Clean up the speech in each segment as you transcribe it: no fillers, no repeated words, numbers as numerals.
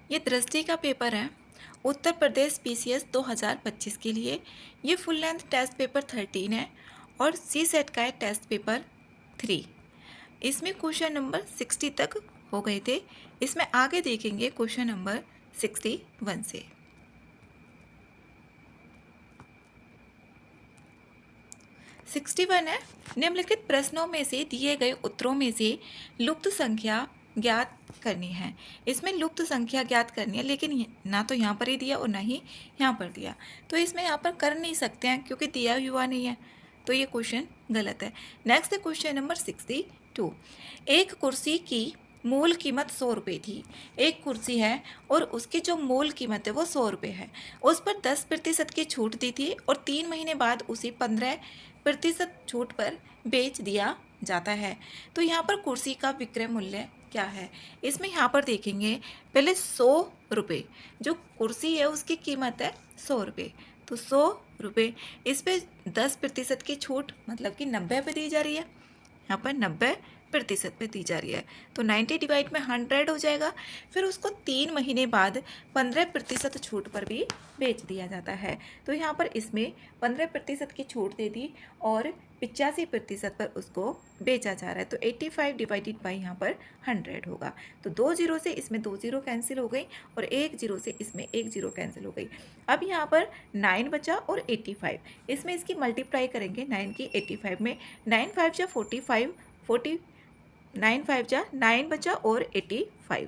ये दृष्टि का पेपर है, उत्तर प्रदेश पीसीएस 2025 के लिए। ये फुल लेंथ टेस्ट पेपर 13 है और सी सेट का है टेस्ट पेपर 3। इसमें क्वेश्चन नंबर 60 तक हो गए थे। इसमें आगे देखेंगे क्वेश्चन नंबर 61 से। 61 है, निम्नलिखित प्रश्नों में से दिए गए उत्तरों में से लुप्त संख्या ज्ञात करनी है। इसमें लुप्त संख्या ज्ञात करनी है, लेकिन ना तो यहाँ पर ही दिया और ना ही यहाँ पर दिया, तो इसमें यहाँ पर कर नहीं सकते हैं क्योंकि दिया हुआ नहीं है, तो ये क्वेश्चन गलत है। नेक्स्ट है क्वेश्चन नंबर 62। एक कुर्सी की मूल कीमत 100 रुपये थी। एक कुर्सी है और उसकी जो मूल कीमत है वो 100 रुपये है। उस पर 10% की छूट दी थी और 3 महीने बाद उसे 15% छूट पर बेच दिया जाता है। तो यहाँ पर कुर्सी का विक्रय मूल्य क्या है? इसमें यहाँ पर देखेंगे पहले 100 रुपये, जो कुर्सी है उसकी कीमत है 100 रुपये, तो 100 रुपये, इस पर 10% की छूट मतलब कि 90 पे दी जा रही है। यहाँ पर 90% पे दी जा रही है, तो 90 डिवाइड में 100 हो जाएगा। फिर उसको 3 महीने बाद 15% छूट पर भी बेच दिया जाता है। तो यहाँ पर इसमें 15% की छूट दे दी और 85% पर उसको बेचा जा रहा है, तो 85 डिवाइडेड बाई यहाँ पर 100 होगा। तो 2 जीरो से इसमें 2 जीरो कैंसिल हो गई और 1 जीरो से इसमें 1 जीरो कैंसिल हो गई। अब यहाँ पर 9 बचा और 85, इसमें इसकी मल्टीप्लाई करेंगे 9 की 85 में। 9 5 जा 45, 9 5 जा 9 बचा और 85,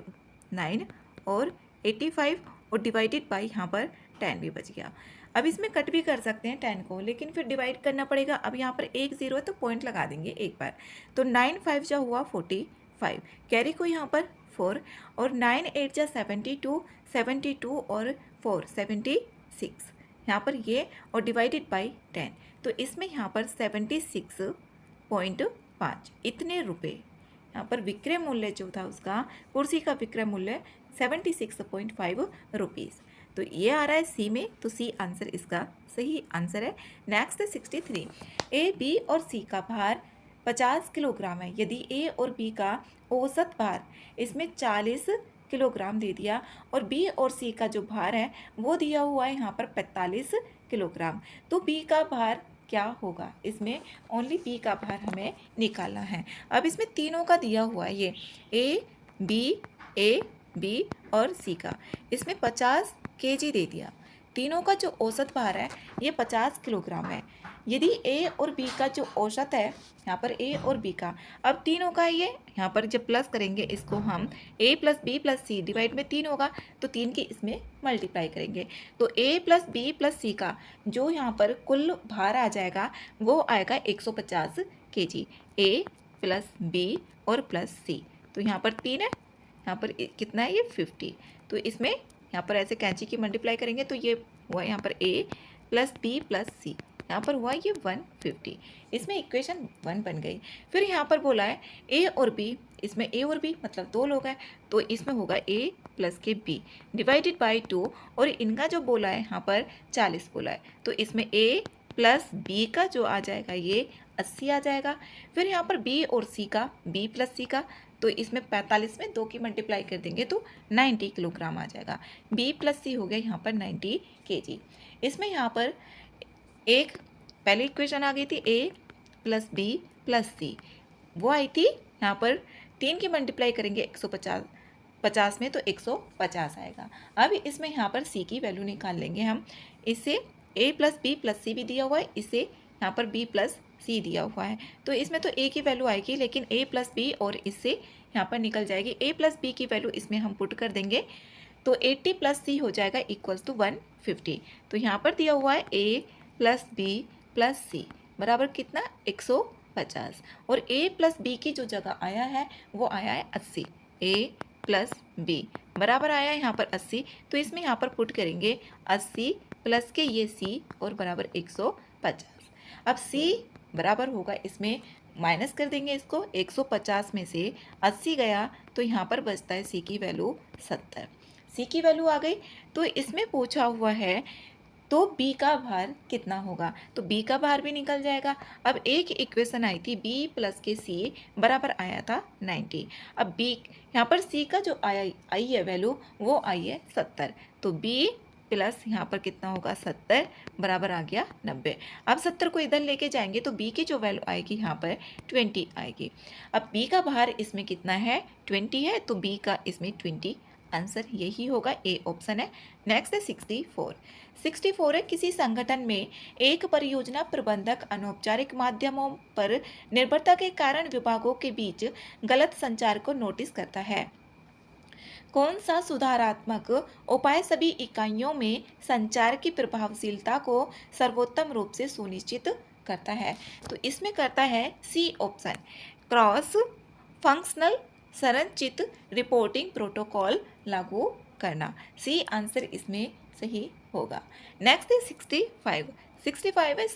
9 और 85 और डिवाइडेड बाई यहाँ पर 10 भी बच गया। अब इसमें कट भी कर सकते हैं 10 को, लेकिन फिर डिवाइड करना पड़ेगा। अब यहाँ पर 1 जीरो है तो पॉइंट लगा देंगे एक बार, तो 9 5 जा हुआ 45, कैरी को यहाँ पर 4 और 9 8 जा 72, 72 और 4 76, यहाँ पर ये और डिवाइडेड बाई 10, तो इसमें यहाँ पर 76.5 इतने रुपए। यहाँ पर विक्रय मूल्य जो था उसका, कुर्सी का विक्रय मूल्य 76.5 रुपीज़। तो ये आ रहा है सी में, तो सी आंसर इसका सही आंसर है। नेक्स्ट है 63। ए, बी और सी का भार 50 किलोग्राम है। यदि ए और बी का औसत भार इसमें 40 किलोग्राम दे दिया और बी और सी का जो भार है वो दिया हुआ है यहाँ पर 45 किलोग्राम, तो बी का भार क्या होगा? इसमें ओनली बी का भार हमें निकालना है। अब इसमें तीनों का दिया हुआ है, ये ए बी और सी का, इसमें 50 केजी दे दिया। तीनों का जो औसत भार है ये 50 किलोग्राम है। यदि ए और बी का जो औसत है यहाँ पर ए और बी का, अब तीनों का ये यहाँ पर जब प्लस करेंगे इसको हम, ए प्लस बी प्लस सी डिवाइड में 3 होगा तो 3 की इसमें मल्टीप्लाई करेंगे, तो ए प्लस बी प्लस सी का जो यहाँ पर कुल भार आ जाएगा वो आएगा 150 केजी। ए प्लस बी और प्लस सी, तो यहाँ पर 3 है, यहाँ पर कितना है ये 50, तो इसमें यहाँ पर ऐसे कैंची की मल्टीप्लाई करेंगे तो ये हुआ यहाँ पर ए प्लस बी प्लस सी, यहाँ पर हुआ ये 150, इसमें इक्वेशन 1 बन गई। फिर यहाँ पर बोला है ए और बी, इसमें ए और बी मतलब 2 लोग हैं, तो इसमें होगा ए प्लस के बी डिवाइडेड बाई 2, और इनका जो बोला है यहाँ पर 40 बोला है, तो इसमें ए प्लस बी का जो आ जाएगा ये 80 आ जाएगा। फिर यहाँ पर बी और सी का, बी प्लस सी का, तो इसमें 45 में 2 की मल्टीप्लाई कर देंगे तो 90 किलोग्राम आ जाएगा। बी प्लस सी हो गया यहाँ पर 90 केजी। इसमें यहाँ पर एक पहली इक्वेशन आ गई थी ए प्लस बी प्लस सी, वो आई थी यहाँ पर 3 की मल्टीप्लाई करेंगे 150, 50 में तो 150 आएगा। अब इसमें यहाँ पर सी की वैल्यू निकाल लेंगे हम, इससे ए प्लस बी प्लस सी भी दिया हुआ है, इससे यहाँ पर बी प्लस सी दिया हुआ है, तो इसमें तो ए की वैल्यू आएगी, लेकिन ए प्लस बी और इससे यहाँ पर निकल जाएगी ए प्लस बी की वैल्यू इसमें हम पुट कर देंगे, तो 80 प्लस सी हो जाएगा इक्वल्स टू 150। तो यहाँ पर दिया हुआ है ए प्लस बी प्लस सी बराबर कितना 150, और ए प्लस बी की जो जगह आया है वो आया है 80, ए प्लस बी बराबर आया है यहाँ पर 80, तो इसमें यहाँ पर पुट करेंगे 80 प्लस के ये सी और बराबर 150। अब सी बराबर होगा, इसमें माइनस कर देंगे इसको, 150 में से 80 गया तो यहाँ पर बचता है सी की वैल्यू 70। सी की वैल्यू आ गई, तो इसमें पूछा हुआ है तो बी का भार कितना होगा, तो बी का भार भी निकल जाएगा। अब एक इक्वेशन आई थी बी प्लस के सी बराबर आया था 90। अब बी यहाँ पर सी का जो आई है वैल्यू वो आई है 70, तो बी प्लस यहाँ पर कितना होगा 70 बराबर आ गया 90। अब 70 को इधर लेके जाएंगे तो बी की जो वैल्यू आएगी यहाँ पर 20 आएगी। अब बी का भार इसमें कितना है 20 है, तो बी का इसमें 20 आंसर यही होगा, ए ऑप्शन है। नेक्स्ट है 64। 64 है किसी संगठन में एक परियोजना प्रबंधक अनौपचारिक माध्यमों पर निर्भरता के कारण विभागों के बीच गलत संचार को नोटिस करता है। कौन सा सुधारात्मक उपाय सभी इकाइयों में संचार की प्रभावशीलता को सर्वोत्तम रूप से सुनिश्चित करता है, तो इसमें करता है सी ऑप्शन, क्रॉस फंक्शनल संरचित रिपोर्टिंग प्रोटोकॉल लागू करना। सी आंसर इसमें सही होगा। नेक्स्ट है 65। 65 है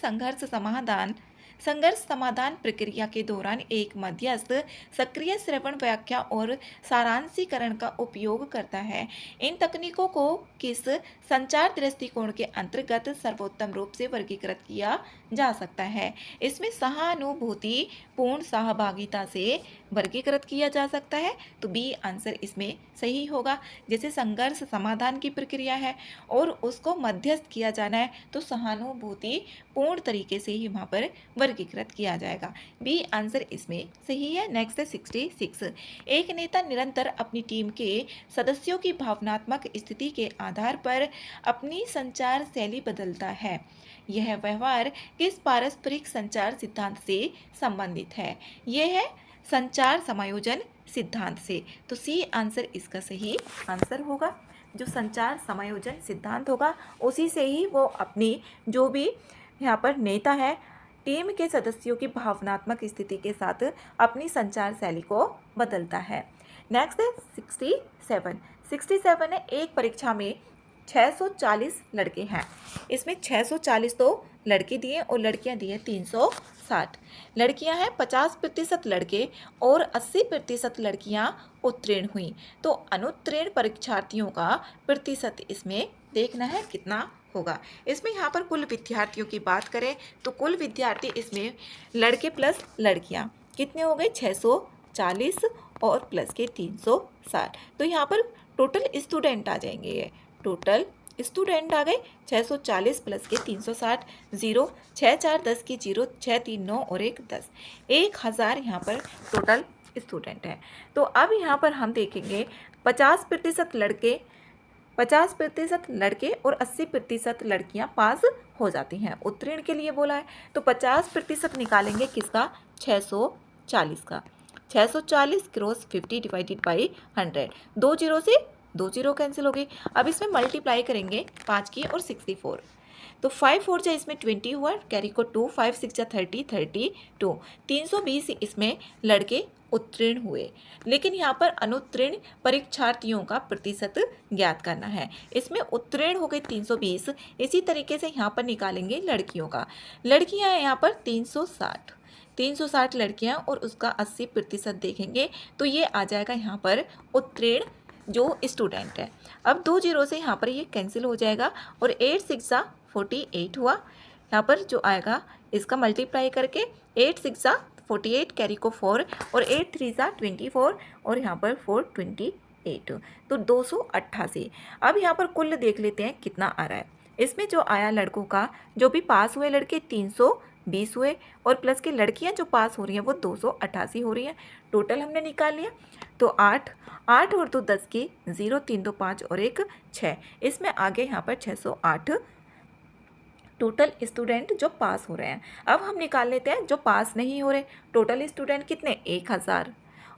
संघर्ष समाधान प्रक्रिया के दौरान एक मध्यस्थ सक्रिय श्रवण, व्याख्या और सारांशीकरण का उपयोग करता है। इन तकनीकों को किस संचार दृष्टिकोण के अंतर्गत सर्वोत्तम रूप से वर्गीकृत किया जा सकता है, इसमें सहानुभूति पूर्ण सहभागिता से वर्गीकृत किया जा सकता है, तो बी आंसर इसमें सही होगा। जैसे संघर्ष समाधान की प्रक्रिया है और उसको मध्यस्थ किया जाना है, तो सहानुभूति पूर्ण तरीके से ही वहाँ पर वर्गीकृत किया जाएगा, बी आंसर इसमें सही है। नेक्स्ट है 66। एक नेता निरंतर अपनी टीम के सदस्यों की भावनात्मक स्थिति के आधार पर अपनी संचार शैली बदलता है। यह व्यवहार किस पारस्परिक संचार सिद्धांत से संबंधित है, यह है संचार समायोजन सिद्धांत से, तो सी आंसर इसका सही आंसर होगा। जो संचार समायोजन सिद्धांत होगा उसी से ही वो अपनी जो भी यहाँ पर नेता है टीम के सदस्यों की भावनात्मक स्थिति के साथ अपनी संचार शैली को बदलता है। नेक्स्ट है 67। 67 है एक परीक्षा में 640 लड़के हैं, इसमें 640 तो लड़के दिए और लड़कियां दिए 360। लड़कियां हैं 50% लड़के और 80% लड़कियां उत्तीर्ण हुई, तो अनुत्तीर्ण परीक्षार्थियों का प्रतिशत इसमें देखना है कितना होगा। इसमें यहाँ पर कुल विद्यार्थियों की बात करें तो कुल विद्यार्थी इसमें लड़के प्लस लड़कियाँ कितने हो गए 640 और प्लस के 360, तो यहाँ पर टोटल स्टूडेंट आ जाएंगे, ये टोटल स्टूडेंट आ गए 640 प्लस के 360, 0 6 4 10 की 0 6 3 9 और 1 10, 1000 यहाँ पर टोटल स्टूडेंट है। तो अब यहाँ पर हम देखेंगे 50% लड़के 50% लड़के और 80% लड़कियां पास हो जाती हैं, उत्तीर्ण के लिए बोला है, तो 50% निकालेंगे किसका 640 का, 640 क्रॉस 50 डिवाइडेड बाई 100, 2 जीरो से 2 जीरो कैंसिल हो गई। अब इसमें मल्टीप्लाई करेंगे 5 की और 64, तो 5 4 जा इसमें 20 हुआ, कैरी को 2 5 6 जा 30 32, 320 इसमें लड़के उत्तीर्ण हुए, लेकिन यहाँ पर अनुत्तीर्ण परीक्षार्थियों का प्रतिशत ज्ञात करना है। इसमें उत्तीर्ण हो गए 320, इसी तरीके से यहाँ पर निकालेंगे लड़कियों का। लड़कियाँ हैं यहाँ पर 360 लड़कियाँ और उसका 80% देखेंगे तो ये आ जाएगा यहाँ पर उत्तीर्ण जो स्टूडेंट है। अब 2 जीरो से यहाँ पर ये कैंसिल हो जाएगा और 8 6 जा 48 हुआ, यहाँ पर जो आएगा इसका मल्टीप्लाई करके 8 6 जा 48 कैरी को 4 और 8 3 जा 24 और यहाँ पर 428, तो 288। अब यहाँ पर कुल देख लेते हैं कितना आ रहा है। इसमें जो आया लड़कों का, जो भी पास हुए लड़के 320 हुए और प्लस की लड़कियाँ जो पास हो रही हैं वो 288 हो रही हैं। टोटल हमने निकाल लिया, तो 8 और 2 10 की 0 3 2 5 और 1 6, इसमें आगे यहाँ पर 608 टोटल स्टूडेंट जो पास हो रहे हैं। अब हम निकाल लेते हैं जो पास नहीं हो रहे, टोटल स्टूडेंट कितने 1000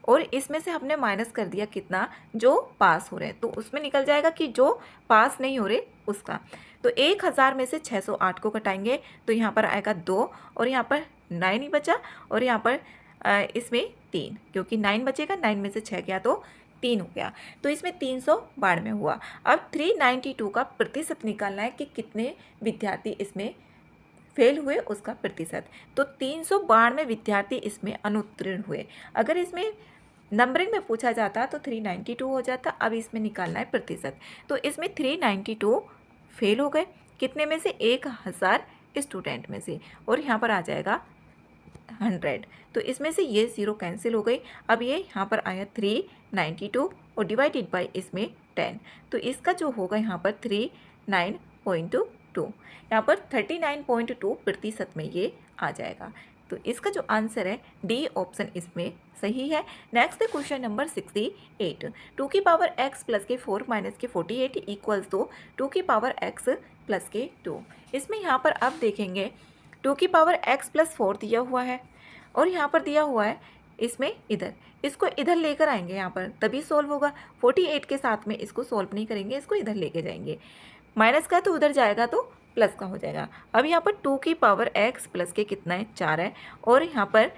और इसमें से हमने माइनस कर दिया कितना जो पास हो रहे हैं, तो उसमें निकल जाएगा कि जो पास नहीं हो रहे उसका, तो 1000 में से 608 को घटाएंगे तो यहाँ पर आएगा 2 और यहाँ पर 9 ही बचा और यहाँ पर इसमें 3, क्योंकि 9 बचेगा, 9 में से 6 गया तो 3 हो गया, तो इसमें 392 हुआ। अब 392 का प्रतिशत निकालना है कि कितने विद्यार्थी इसमें फेल हुए उसका प्रतिशत, तो 392 विद्यार्थी इसमें अनुत्तीर्ण हुए। अगर इसमें नंबरिंग में पूछा जाता तो 392 हो जाता, अब इसमें निकालना है प्रतिशत, तो इसमें 392 फेल हो गए कितने में से 1000 स्टूडेंट में से, और यहाँ पर आ जाएगा 100। तो इसमें से ये 0 कैंसिल हो गई। अब ये यहाँ पर आया 392 और डिवाइडेड बाय इसमें 10, तो इसका जो होगा यहाँ पर 39.2, यहाँ पर 39.2% में ये आ जाएगा। तो इसका जो आंसर है डी ऑप्शन इसमें सही है। नेक्स्ट है क्वेश्चन नंबर 68। 2 की पावर x प्लस के 4 माइनस के 48 इक्वल्स टू 2 की पावर x प्लस के 2। इसमें यहाँ पर अब देखेंगे 2 की पावर x प्लस 4 दिया हुआ है और यहाँ पर दिया हुआ है इसमें इधर, इसको इधर लेकर आएंगे यहाँ पर तभी सॉल्व होगा। 48 के साथ में इसको सॉल्व नहीं करेंगे, इसको इधर लेके जाएंगे। माइनस का तो उधर जाएगा तो प्लस का हो जाएगा। अब यहाँ पर 2 की पावर x प्लस के कितना है 4 है, और यहाँ पर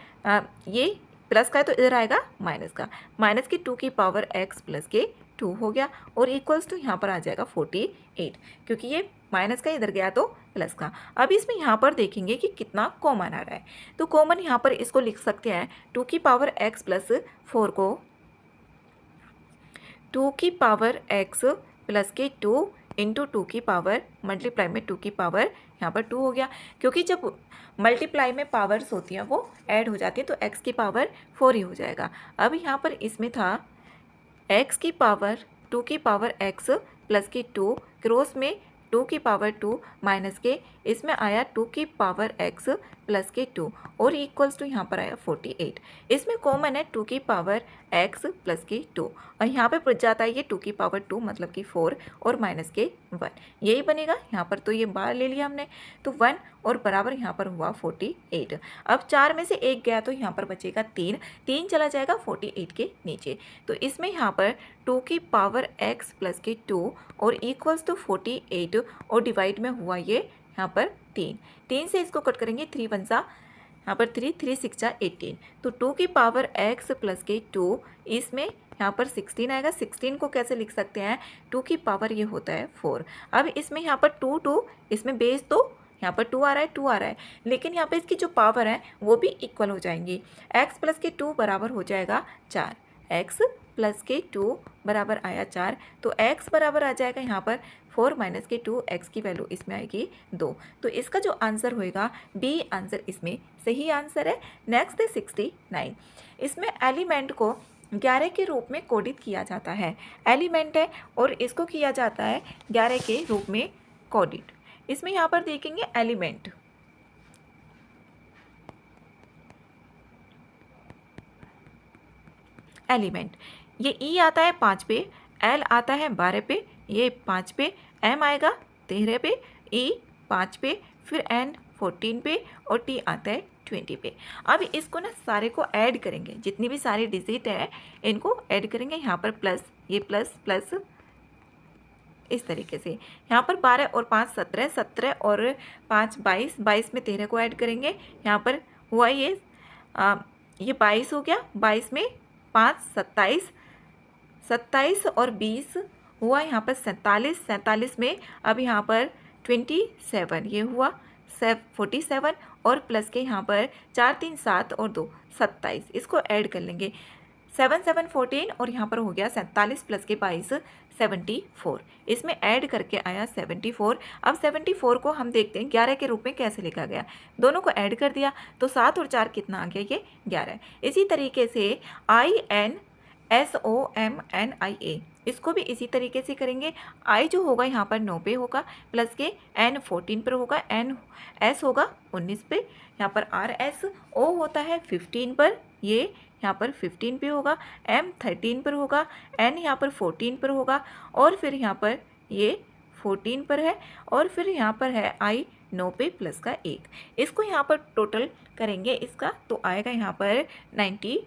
ये प्लस का है तो इधर आएगा माइनस का, माइनस की 2 की पावर x प्लस के 2 हो गया, और इक्वल्स टू यहाँ पर आ जाएगा 48, क्योंकि ये माइनस का इधर गया तो प्लस का। अब इसमें यहाँ पर देखेंगे कि कितना कॉमन आ रहा है, तो कॉमन यहाँ पर इसको लिख सकते हैं 2 की पावर x प्लस 4 को 2 की पावर x प्लस के 2 इंटू 2 की पावर मल्टीप्लाई में 2 की पावर यहाँ पर 2 हो गया, क्योंकि जब मल्टीप्लाई में पावर्स होती हैं वो ऐड हो जाती है तो x की पावर 4 ही हो जाएगा। अब यहाँ पर इसमें था x की पावर 2 की पावर x प्लस की 2 क्रॉस में 2 की पावर 2 माइनस के, इसमें आया 2 की पावर x प्लस के 2 और इक्वल्स टू यहाँ पर आया 48। इसमें कॉमन है 2 की पावर x प्लस के 2 और यहाँ पे पुट जाता है ये 2 की पावर 2 मतलब कि 4 और माइनस के 1, यही बनेगा। यहाँ पर तो ये बाहर ले लिया हमने तो 1 और बराबर यहाँ पर हुआ 48। अब 4 में से 1 गया तो यहाँ पर बचेगा 3, 3 चला जाएगा 48 के नीचे, तो इसमें यहाँ पर 2 की पावर x प्लस के 2 और इक्वल्स टू 48 और डिवाइड में हुआ ये यहाँ पर 3 से इसको कट करेंगे 3 1 सा यहाँ पर 3 3 6 18, तो 2 की पावर x प्लस के 2 इसमें यहाँ पर 16 आएगा। 16 को कैसे लिख सकते हैं, 2 की पावर ये होता है 4। अब इसमें यहाँ पर 2 2 इसमें बेस तो यहाँ पर 2 आ रहा है 2 आ रहा है, लेकिन यहाँ पर इसकी जो पावर है वो भी इक्वल हो जाएंगी। x प्लस के 2 बराबर हो जाएगा 4, x प्लस के 2 बराबर आया 4, तो x बराबर आ जाएगा यहाँ पर 4 माइनस के 2, x की वैल्यू इसमें आएगी 2, तो इसका जो आंसर होएगा बी आंसर इसमें सही आंसर है। नेक्स्ट है 69। इसमें एलिमेंट को 11 के रूप में कोडित किया जाता है, एलिमेंट है और इसको किया जाता है 11 के रूप में कोडित। इसमें यहाँ पर देखेंगे एलिमेंट, एलिमेंट ये ई आता है 5 पे, एल आता है 12 पे, ये 5 पे, एम आएगा 13 पे, ई 5 पे, फिर एन 14 पे और टी आता है 20 पे। अब इसको ना सारे को ऐड करेंगे, जितनी भी सारी डिजिट है इनको ऐड करेंगे। यहाँ पर प्लस, ये प्लस प्लस इस तरीके से, यहाँ पर 12 और 5 17, 17 और 5 22, 22 में 13 को ऐड करेंगे। यहाँ पर हुआ ये 22 हो गया, 22 में 5 27, 27 और 20 हुआ यहाँ पर 47, 47 में अब यहाँ पर 27 ये हुआ 47 और प्लस के यहाँ पर 4 3 7 और 2 27, इसको ऐड कर लेंगे 7 7 14 और यहाँ पर हो गया 47 प्लस के 22 74, इसमें ऐड करके आया 74। अब 74 को हम देखते हैं 11 के रूप में कैसे लिखा गया, दोनों को ऐड कर दिया तो 7 और 4 कितना आ गया, ये 11। इसी तरीके से INSOMNIA इसको भी इसी तरीके से करेंगे। आई जो होगा यहाँ पर 9 पे होगा, प्लस के N 14 पर होगा, NS होगा 19 पे, यहाँ पर RSO होता है 15 पर, ये यहाँ पर 15 पे होगा, M 13 पर होगा, N यहाँ पर 14 पर होगा और फिर यहाँ पर ये 14 पर है और फिर यहाँ पर है I 9 पे प्लस का 1, इसको यहाँ पर टोटल करेंगे इसका तो आएगा यहाँ पर 94,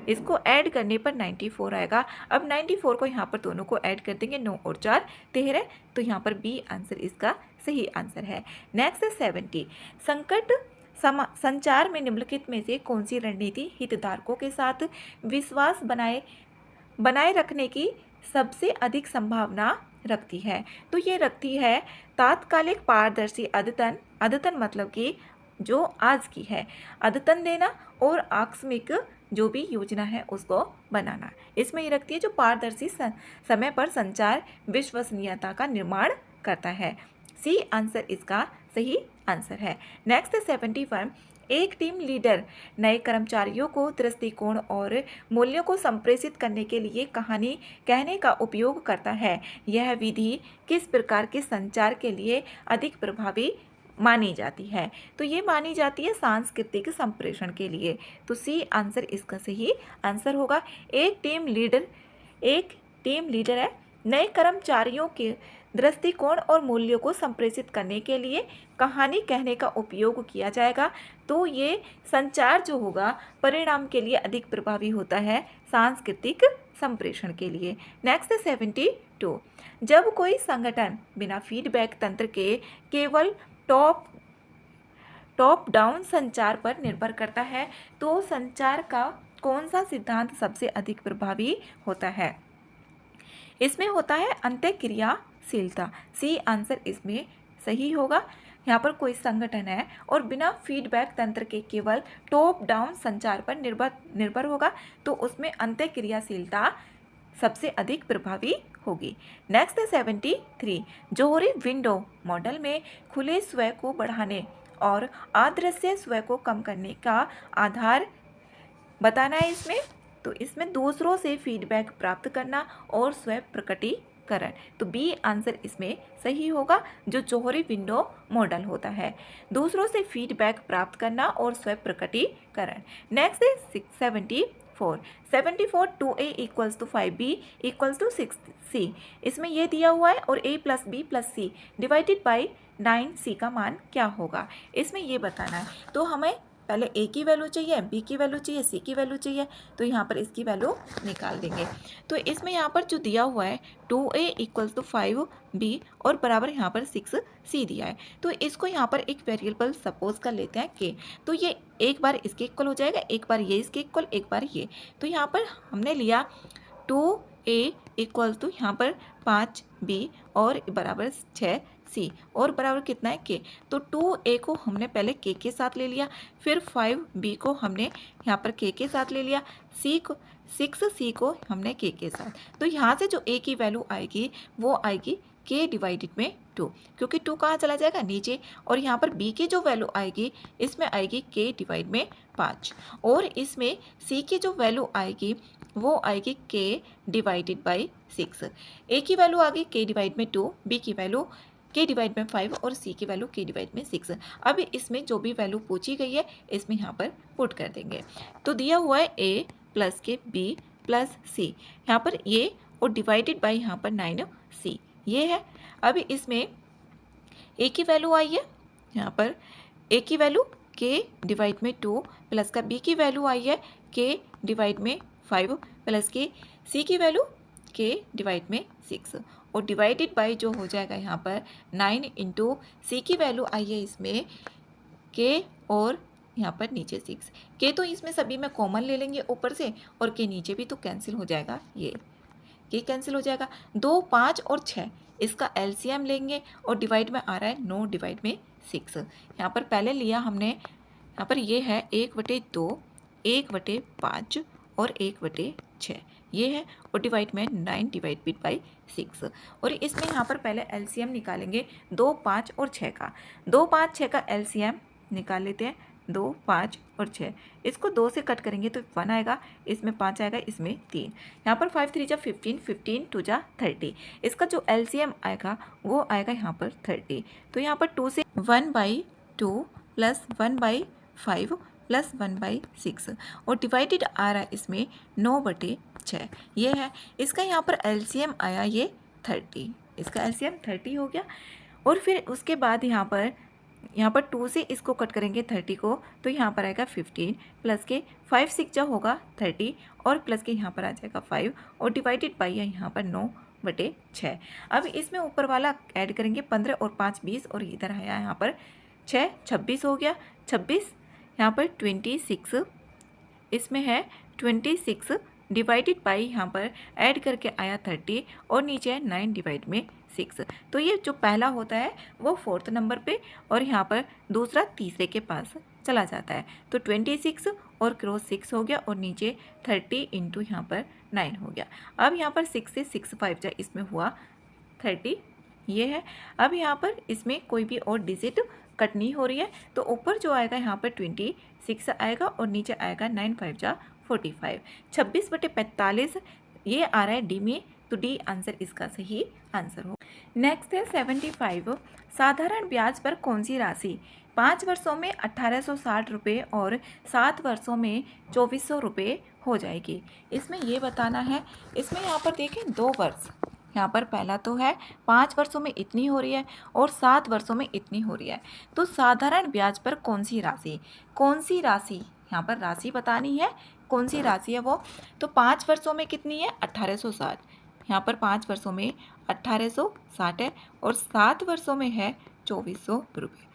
इसको ऐड करने पर 94 आएगा। अब 94 को यहाँ पर दोनों को ऐड कर देंगे, 9 और 4 13, तो यहाँ पर बी आंसर इसका सही आंसर है। नेक्स्ट है 70। संकट संचार में निम्नलिखित में से कौन सी रणनीति हितधारकों के साथ विश्वास बनाए रखने की सबसे अधिक संभावना रखती है, तो ये रखती है तात्कालिक पारदर्शी अद्यतन, अद्यतन मतलब कि जो आज की है, अद्यतन देना और आकस्मिक जो भी योजना है उसको बनाना। इसमें ये रखती है जो पारदर्शी समय पर संचार विश्वसनीयता का निर्माण करता है। सी आंसर इसका सही आंसर है। नेक्स्ट 71, एक टीम लीडर नए कर्मचारियों को दृष्टिकोण और मूल्यों को संप्रेषित करने के लिए कहानी कहने का उपयोग करता है। यह विधि किस प्रकार के संचार के लिए अधिक प्रभावी मानी जाती है? तो ये मानी जाती है सांस्कृतिक संप्रेषण के लिए। तो सी आंसर इसका सही आंसर होगा। एक टीम लीडर है, नए कर्मचारियों के दृष्टिकोण और मूल्यों को संप्रेषित करने के लिए कहानी कहने का उपयोग किया जाएगा। तो ये संचार जो होगा परिणाम के लिए अधिक प्रभावी होता है सांस्कृतिक संप्रेषण के लिए। नेक्स्ट 72, जब कोई संगठन बिना फीडबैक तंत्र के केवल टॉप डाउन संचार पर निर्भर करता है तो संचार का कौन सा सिद्धांत सबसे अधिक प्रभावी होता है? इसमें होता है अंतःक्रियाशीलता। सी आंसर इसमें सही होगा। यहाँ पर कोई संगठन है और बिना फीडबैक तंत्र के केवल टॉप डाउन संचार पर निर्भर होगा तो उसमें अंतःक्रियाशीलता सबसे अधिक प्रभावी होगी। नेक्स्ट 73, जोहरी विंडो मॉडल में खुले स्व को बढ़ाने और अदृश्य स्व को कम करने का आधार बताना है इसमें। तो इसमें दूसरों से फीडबैक प्राप्त करना और स्व प्रकटीकरण। तो बी आंसर इसमें सही होगा। जो जोहरी विंडो मॉडल होता है, दूसरों से फीडबैक प्राप्त करना और स्व प्रकटीकरण। नेक्स्ट है 74 2a = 5b = 6c। इसमें ये दिया हुआ है और a + b + c divided by 9c का मान क्या होगा, इसमें ये बताना है। तो हमें पहले a की वैल्यू चाहिए, b की वैल्यू चाहिए, c की वैल्यू चाहिए। तो यहाँ पर इसकी वैल्यू निकाल देंगे। तो इसमें यहाँ पर जो दिया हुआ है 2a = 5b और बराबर यहाँ पर 6c दिया है। तो इसको यहाँ पर एक वेरिएबल सपोज कर लेते हैं k। तो ये एक बार इसके इक्वल हो जाएगा, एक बार ये इसके इक्वल, एक बार ये। तो यहाँ पर हमने लिया 2a = यहाँ पर 5b और बराबर 6c और बराबर कितना है k। तो 2a को हमने पहले k के साथ ले लिया, फिर 5b को हमने यहाँ पर k के साथ ले लिया, 6c को हमने k के साथ। तो यहाँ से जो a की वैल्यू आएगी वो आएगी k डिवाइडेड में 2, क्योंकि 2 कहाँ चला जाएगा नीचे। और यहाँ पर b की जो वैल्यू आएगी इसमें आएगी k डिवाइड में 5 और इसमें c की जो वैल्यू आएगी वो आएगी k डिवाइडेड बाई 6। a की वैल्यू आ गई k डिवाइड में 2, b की वैल्यू k डिवाइड में 5 और c की वैल्यू k डिवाइड में 6। अब इसमें जो भी वैल्यू पूछी गई है इसमें यहाँ पर पुट कर देंगे। तो दिया हुआ है a + k b + c, यहाँ पर ये और डिवाइडेड बाई यहाँ पर 9c ये है। अब इसमें a की वैल्यू आई है, यहाँ पर a की वैल्यू k डिवाइड में 2 प्लस का b की वैल्यू आई है k डिवाइड में 5 प्लस के c की वैल्यू k डिवाइड में 6 और डिवाइडेड बाई जो हो जाएगा यहाँ पर 9 × c की वैल्यू आई है इसमें k और यहाँ पर नीचे 6। k तो इसमें सभी में कॉमन ले लेंगे ऊपर से और k नीचे भी तो कैंसिल हो जाएगा, ये k कैंसिल हो जाएगा। 2, 5 और 6 इसका एलसीएम लेंगे और डिवाइड में आ रहा है 9 डिवाइड में 6। यहाँ पर पहले लिया हमने, यहाँ पर ये है 1/2, 1/5 और 1/6 ये है और डिवाइड में 9 डिवाइड बाई 6। और इसमें यहाँ पर पहले एलसीएम निकालेंगे 2, 5 और 6 का। 2, 5, 6 का एलसीएम निकाल लेते हैं। 2, 5 और 6 इसको 2 से कट करेंगे तो 1 आएगा, इसमें 5 आएगा, इसमें 3। यहाँ पर 5 3 जा 15, 15 2 जा 30। इसका जो एलसीएम आएगा वो आएगा यहाँ पर 30। तो यहाँ पर 2 से 1/2 प्लस 1/5 प्लस 1/6 और डिवाइडेड आ रहा है इसमें 9/6 ये है। इसका यहाँ पर एलसीएम आया ये 30, इसका एलसीएम 30 हो गया। और फिर उसके बाद यहाँ पर 2 से इसको कट करेंगे 30 को, तो यहाँ पर आएगा 15 प्लस के 5 6 जा होगा 30 और प्लस के यहाँ पर आ जाएगा 5 और डिवाइडेड बाई है यहाँ पर 9/6। अब इसमें ऊपर वाला ऐड करेंगे 15 और 5 20 और इधर आया यहाँ पर 6 26 हो गया। 26 यहाँ पर 26 इसमें है 26 डिवाइडेड बाई यहाँ पर ऐड करके आया 30 और नीचे है 9 डिवाइड में 6। तो ये जो पहला होता है वो 4th नंबर पे और यहाँ पर दूसरा तीसरे के पास चला जाता है। तो 26 और क्रॉस 6 हो गया और नीचे 30 इंटू यहाँ पर 9 हो गया। अब यहाँ पर 6 से 6 5 जा इसमें हुआ 30 ये है। अब यहाँ पर इसमें कोई भी और डिजिट कट नहीं हो रही है, तो ऊपर जो आएगा यहाँ पर 26 आएगा और नीचे आएगा 9 5 जा 45, 26/45 ये आ रहा है डी में। तो डी आंसर इसका सही आंसर हो। नेक्स्ट है 75, साधारण ब्याज पर कौन सी राशि 5 वर्षों में 1860 रुपये और 7 वर्षों में 2400 रुपये हो जाएगी। इसमें ये बताना है, इसमें यहाँ पर देखें 2 वर्ष, यहाँ पर पहला तो है 5 वर्षों में इतनी हो रही है और 7 वर्षों में इतनी हो रही है। तो साधारण ब्याज पर कौन सी राशि, यहाँ पर राशि बतानी है, कौन सी राशि है वो। तो 5 वर्षों में कितनी है 1860, यहाँ पर 5 वर्षों में 1860 है और 7 वर्षों में है 2400 रुपये।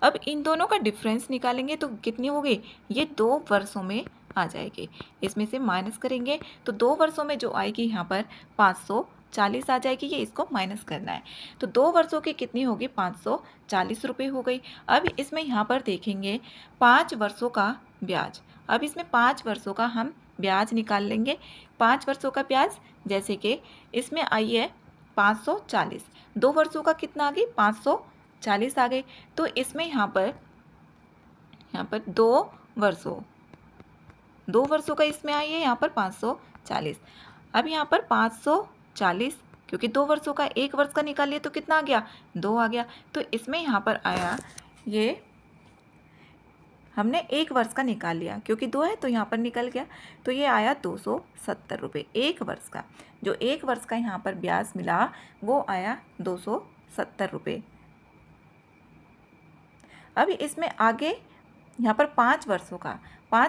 अब इन दोनों का डिफरेंस निकालेंगे तो कितनी होगी, ये 2 वर्षों में आ जाएगी। इसमें से माइनस करेंगे तो 2 वर्षों में जो आएगी यहाँ पर 540 आ जाएगी, ये इसको माइनस करना है। तो 2 वर्षों की कितनी होगी 540 रुपये हो गई। अब इसमें यहाँ पर देखेंगे 5 वर्षों का ब्याज। अब इसमें 5 वर्षों का हम ब्याज निकाल लेंगे। 5 वर्षों का ब्याज जैसे कि इसमें आई है 540, 2 वर्षों का कितना आ गई 540 आ गई। तो इसमें यहाँ पर 2 वर्षों का इसमें आई है यहाँ पर 540। अब यहाँ पर 540 क्योंकि 2 वर्षों का 1 वर्ष का निकाल लिया तो कितना आ गया 2 आ गया। तो इसमें यहाँ पर आया, ये हमने 1 वर्ष का निकाल लिया क्योंकि 2 है तो यहाँ पर निकल गया, तो ये आया 270 रुपये 1 वर्ष का। जो 1 वर्ष का यहाँ पर ब्याज मिला वो आया 270 रुपये। अब इसमें आगे यहाँ पर 5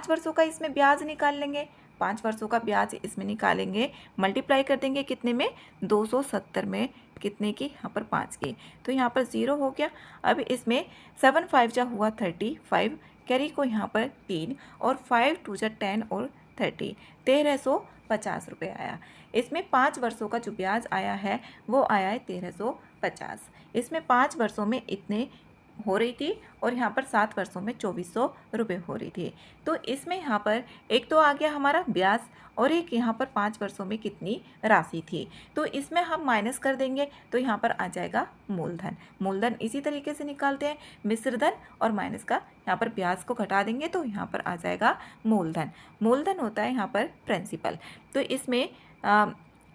वर्षों का इसमें ब्याज निकाल लेंगे। 5 वर्षों का ब्याज इसमें निकालेंगे, मल्टीप्लाई कर देंगे कितने में 270 में, कितने की यहाँ पर 5 की, तो यहाँ पर 0 हो गया। अब इसमें 7 5 जा हुआ 35, कैरी को यहाँ पर 3 और 5 2 जा 10 और 30, 1350 रुपये आया। इसमें 5 वर्षों का जो ब्याज आया है वो आया है 1350। इसमें 5 वर्षों में इतने हो रही थी और यहाँ पर 7 वर्षों में 2400 रुपये हो रही थी। तो इसमें यहाँ पर एक तो आ गया हमारा ब्याज और एक यहाँ पर 5 वर्षों में कितनी राशि थी, तो इसमें हम माइनस कर देंगे तो यहाँ पर आ जाएगा मूलधन। मूलधन इसी तरीके से निकालते हैं, मिश्र धन और माइनस का यहाँ पर ब्याज को घटा देंगे तो यहाँ पर आ जाएगा मूलधन। मूलधन होता है यहाँ पर प्रिंसिपल। तो इसमें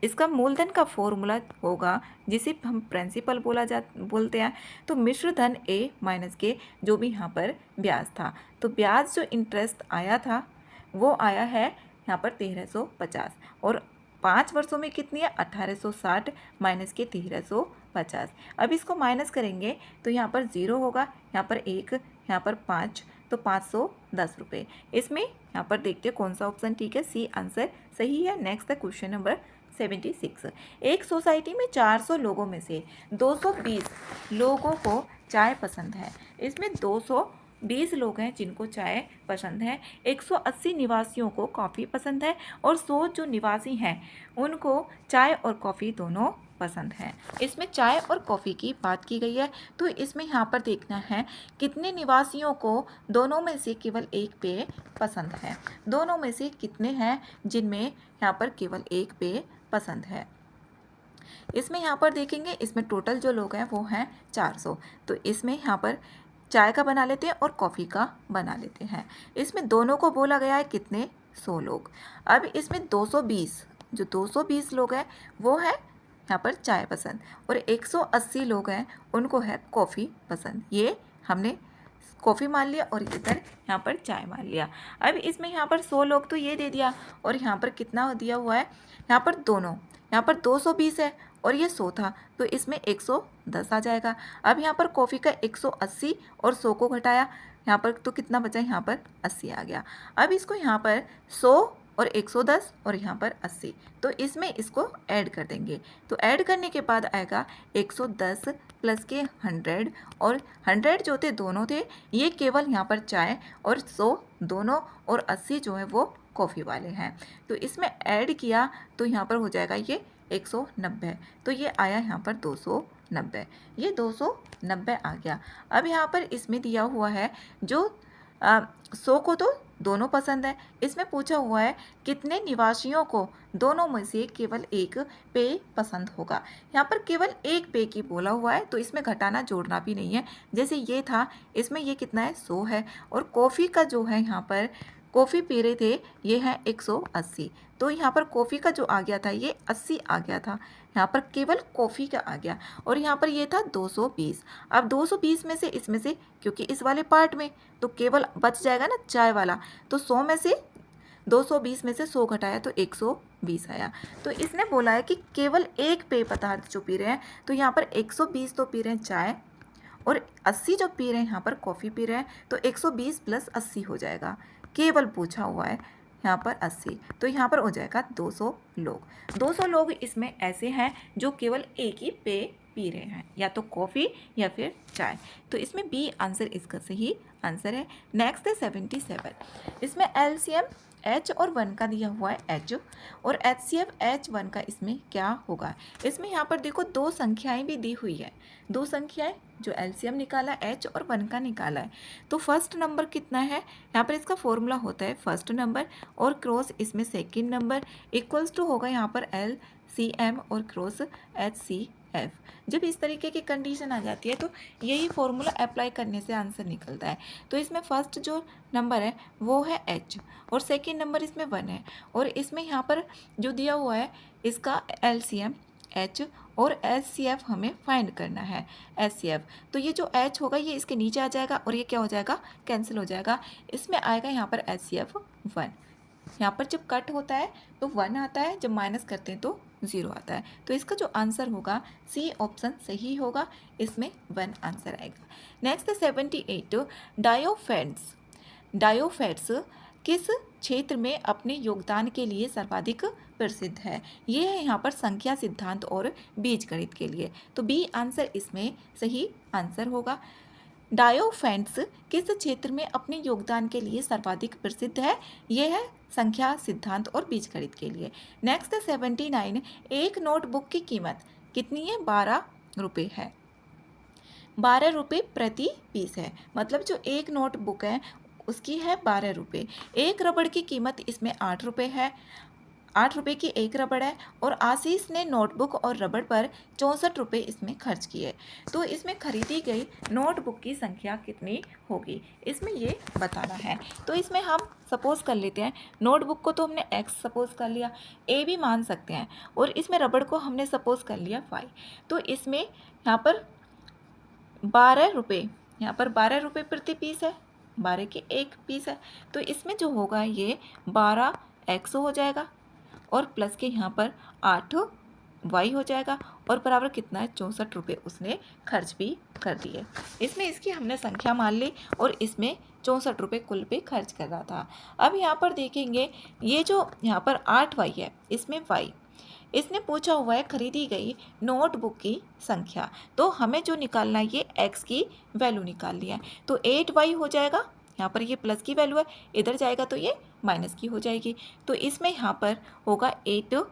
इसका मूलधन का फॉर्मूला होगा जिसे हम प्रिंसिपल बोलते हैं। तो मिश्र धन ए माइनस के जो भी यहाँ पर ब्याज था, तो ब्याज जो इंटरेस्ट आया था वो आया है यहाँ पर 1350 और 5 वर्षों में कितनी है 1860 माइनस के 1350। अब इसको माइनस करेंगे तो यहाँ पर 0 होगा, यहाँ पर 1, यहाँ पर 5, तो 510 रुपये। इसमें यहाँ पर देखते हैं कौन सा ऑप्शन ठीक है, सी आंसर सही है। नेक्स्ट है क्वेश्चन नंबर 76। एक सोसाइटी में 400 लोगों में से 220 लोगों को चाय पसंद है। इसमें 220 लोग हैं जिनको चाय पसंद है, 180 निवासियों को कॉफ़ी पसंद है और 100 जो निवासी हैं उनको चाय और कॉफ़ी दोनों पसंद है। इसमें चाय और कॉफ़ी की बात की गई है, तो इसमें यहाँ पर देखना है कितने निवासियों को दोनों में से केवल एक पेय पसंद है। दोनों में से कितने हैं जिनमें यहाँ पर केवल एक पेय पसंद है। इसमें यहाँ पर देखेंगे, इसमें टोटल जो लोग हैं वो हैं 400, तो इसमें यहाँ पर चाय का बना लेते हैं और कॉफ़ी का बना लेते हैं। इसमें दोनों को बोला गया है कितने 100 लोग। अब इसमें 220 जो 220 लोग हैं वो है यहाँ पर चाय पसंद और 180 लोग हैं उनको है कॉफ़ी पसंद। ये हमने कॉफ़ी मान लिया और इधर यहाँ पर चाय मान लिया। अब इसमें यहाँ पर 100 लोग तो ये दे दिया और यहाँ पर कितना दिया हुआ है, यहाँ पर दोनों, यहाँ पर 220 है और ये 100 था तो इसमें 110 आ जाएगा। अब यहाँ पर कॉफ़ी का 180 और 100 को घटाया यहाँ पर तो कितना बचा, यहाँ पर 80 आ गया। अब इसको यहाँ पर 100 और 110 और यहाँ पर 80, तो इसमें इसको ऐड कर देंगे। तो ऐड करने के बाद आएगा 110 प्लस के 100 और 100 जो थे दोनों थे, ये केवल यहाँ पर चाय और 100 दोनों और 80 जो है वो कॉफ़ी वाले हैं। तो इसमें ऐड किया तो यहाँ पर हो जाएगा ये 190, तो ये आया यहाँ पर 290, ये 290 आ गया। अब यहाँ पर इसमें दिया हुआ है जो 100 को तो दोनों पसंद है। इसमें पूछा हुआ है कितने निवासियों को दोनों में से केवल एक पेय पसंद होगा। यहाँ पर केवल एक पेय की बोला हुआ है, तो इसमें घटाना जोड़ना भी नहीं है। जैसे ये था, इसमें ये कितना है 100 है, और कॉफ़ी का जो है यहाँ पर कॉफ़ी पी रहे थे ये है 180, तो यहाँ पर कॉफ़ी का जो आ गया था ये 80 आ गया था, यहाँ पर केवल कॉफ़ी का आ गया। और यहाँ पर ये था 220। अब 220 में से इसमें से, क्योंकि इस वाले पार्ट में तो केवल बच जाएगा ना चाय वाला, तो 100 में से 220 में से 100 घटाया तो 120 आया। तो इसने बोला है कि केवल एक पेय पदार्थ जो पी रहे हैं, तो यहाँ पर 120 तो पी रहे हैं चाय, और 80 जो पी रहे हैं यहाँ पर कॉफ़ी पी रहे हैं, तो 120 + 80 हो जाएगा। केवल पूछा हुआ है यहाँ पर 80, तो यहाँ पर हो जाएगा 200 लोग। 200 लोग इसमें ऐसे हैं जो केवल एक ही पेय पी रहे हैं, या तो कॉफ़ी या फिर चाय। तो इसमें बी आंसर इसका सही आंसर है। नेक्स्ट है 77। इसमें LCM H और 1 का दिया हुआ है H, और HCF H1 का इसमें क्या होगा। इसमें यहाँ पर देखो दो संख्याएं भी दी हुई है, दो संख्याएं जो LCM निकाला है H और 1 का निकाला है। तो फर्स्ट नंबर कितना है, यहाँ पर इसका फॉर्मूला होता है फर्स्ट नंबर और क्रॉस इसमें सेकंड नंबर इक्वल्स टू होगा यहाँ पर LCM और क्रॉस HCF। जब इस तरीके की कंडीशन आ जाती है तो यही फॉर्मूला अप्लाई करने से आंसर निकलता है। तो इसमें फर्स्ट जो नंबर है वो है H, और सेकंड नंबर इसमें 1 है, और इसमें यहाँ पर जो दिया हुआ है इसका LCM H और HCF हमें फाइंड करना है HCF। तो ये जो H होगा ये इसके नीचे आ जाएगा, और ये क्या हो जाएगा, कैंसिल हो जाएगा। इसमें आएगा यहाँ पर HCF 1। यहाँ पर जब कट होता है तो 1 आता है, जब माइनस करते हैं तो 0 आता है। तो इसका जो आंसर होगा सी ऑप्शन सही होगा, इसमें 1 आंसर आएगा। नेक्स्ट 78। डायोफेट्स किस क्षेत्र में अपने योगदान के लिए सर्वाधिक प्रसिद्ध है। ये है यहाँ पर संख्या सिद्धांत और बीजगणित के लिए, तो बी आंसर इसमें सही आंसर होगा। डायोफेट्स किस क्षेत्र में अपने योगदान के लिए सर्वाधिक प्रसिद्ध है, ये है संख्या सिद्धांत और बीजगणित के लिए। नेक्स्ट 79। एक नोटबुक की कीमत कितनी है, 12 रुपये है। 12 रुपये प्रति पीस है, मतलब जो एक नोटबुक है उसकी है 12 रुपये। एक रबड़ की कीमत इसमें 8 रुपये है, 8 रुपये की एक रबड़ है, और आशीष ने नोटबुक और रबड़ पर 64 रुपये इसमें खर्च किए। तो इसमें खरीदी गई नोटबुक की संख्या कितनी होगी, इसमें ये बताना है। तो इसमें हम सपोज कर लेते हैं, नोटबुक को तो हमने x सपोज कर लिया, a भी मान सकते हैं, और इसमें रबड़ को हमने सपोज कर लिया y। तो इसमें यहाँ पर 12 रुपये, यहाँ पर 12 रुपये प्रति पीस है, 12 की एक पीस है, तो इसमें जो होगा ये 12x हो जाएगा, और प्लस के यहाँ पर 8y हो जाएगा, और बराबर कितना है 64 रुपये उसने खर्च भी कर दिए। इसमें इसकी हमने संख्या मान ली, और इसमें 64 रुपये कुल पे खर्च कर रहा था। अब यहाँ पर देखेंगे ये जो यहाँ पर 8y है, इसमें y, इसने पूछा हुआ है खरीदी गई नोटबुक की संख्या, तो हमें जो निकालना है ये x की वैल्यू निकाल लिया है। तो 8y हो जाएगा, यहाँ पर ये प्लस की वैल्यू है, इधर जाएगा तो ये माइनस की हो जाएगी। तो इसमें यहाँ पर होगा 8y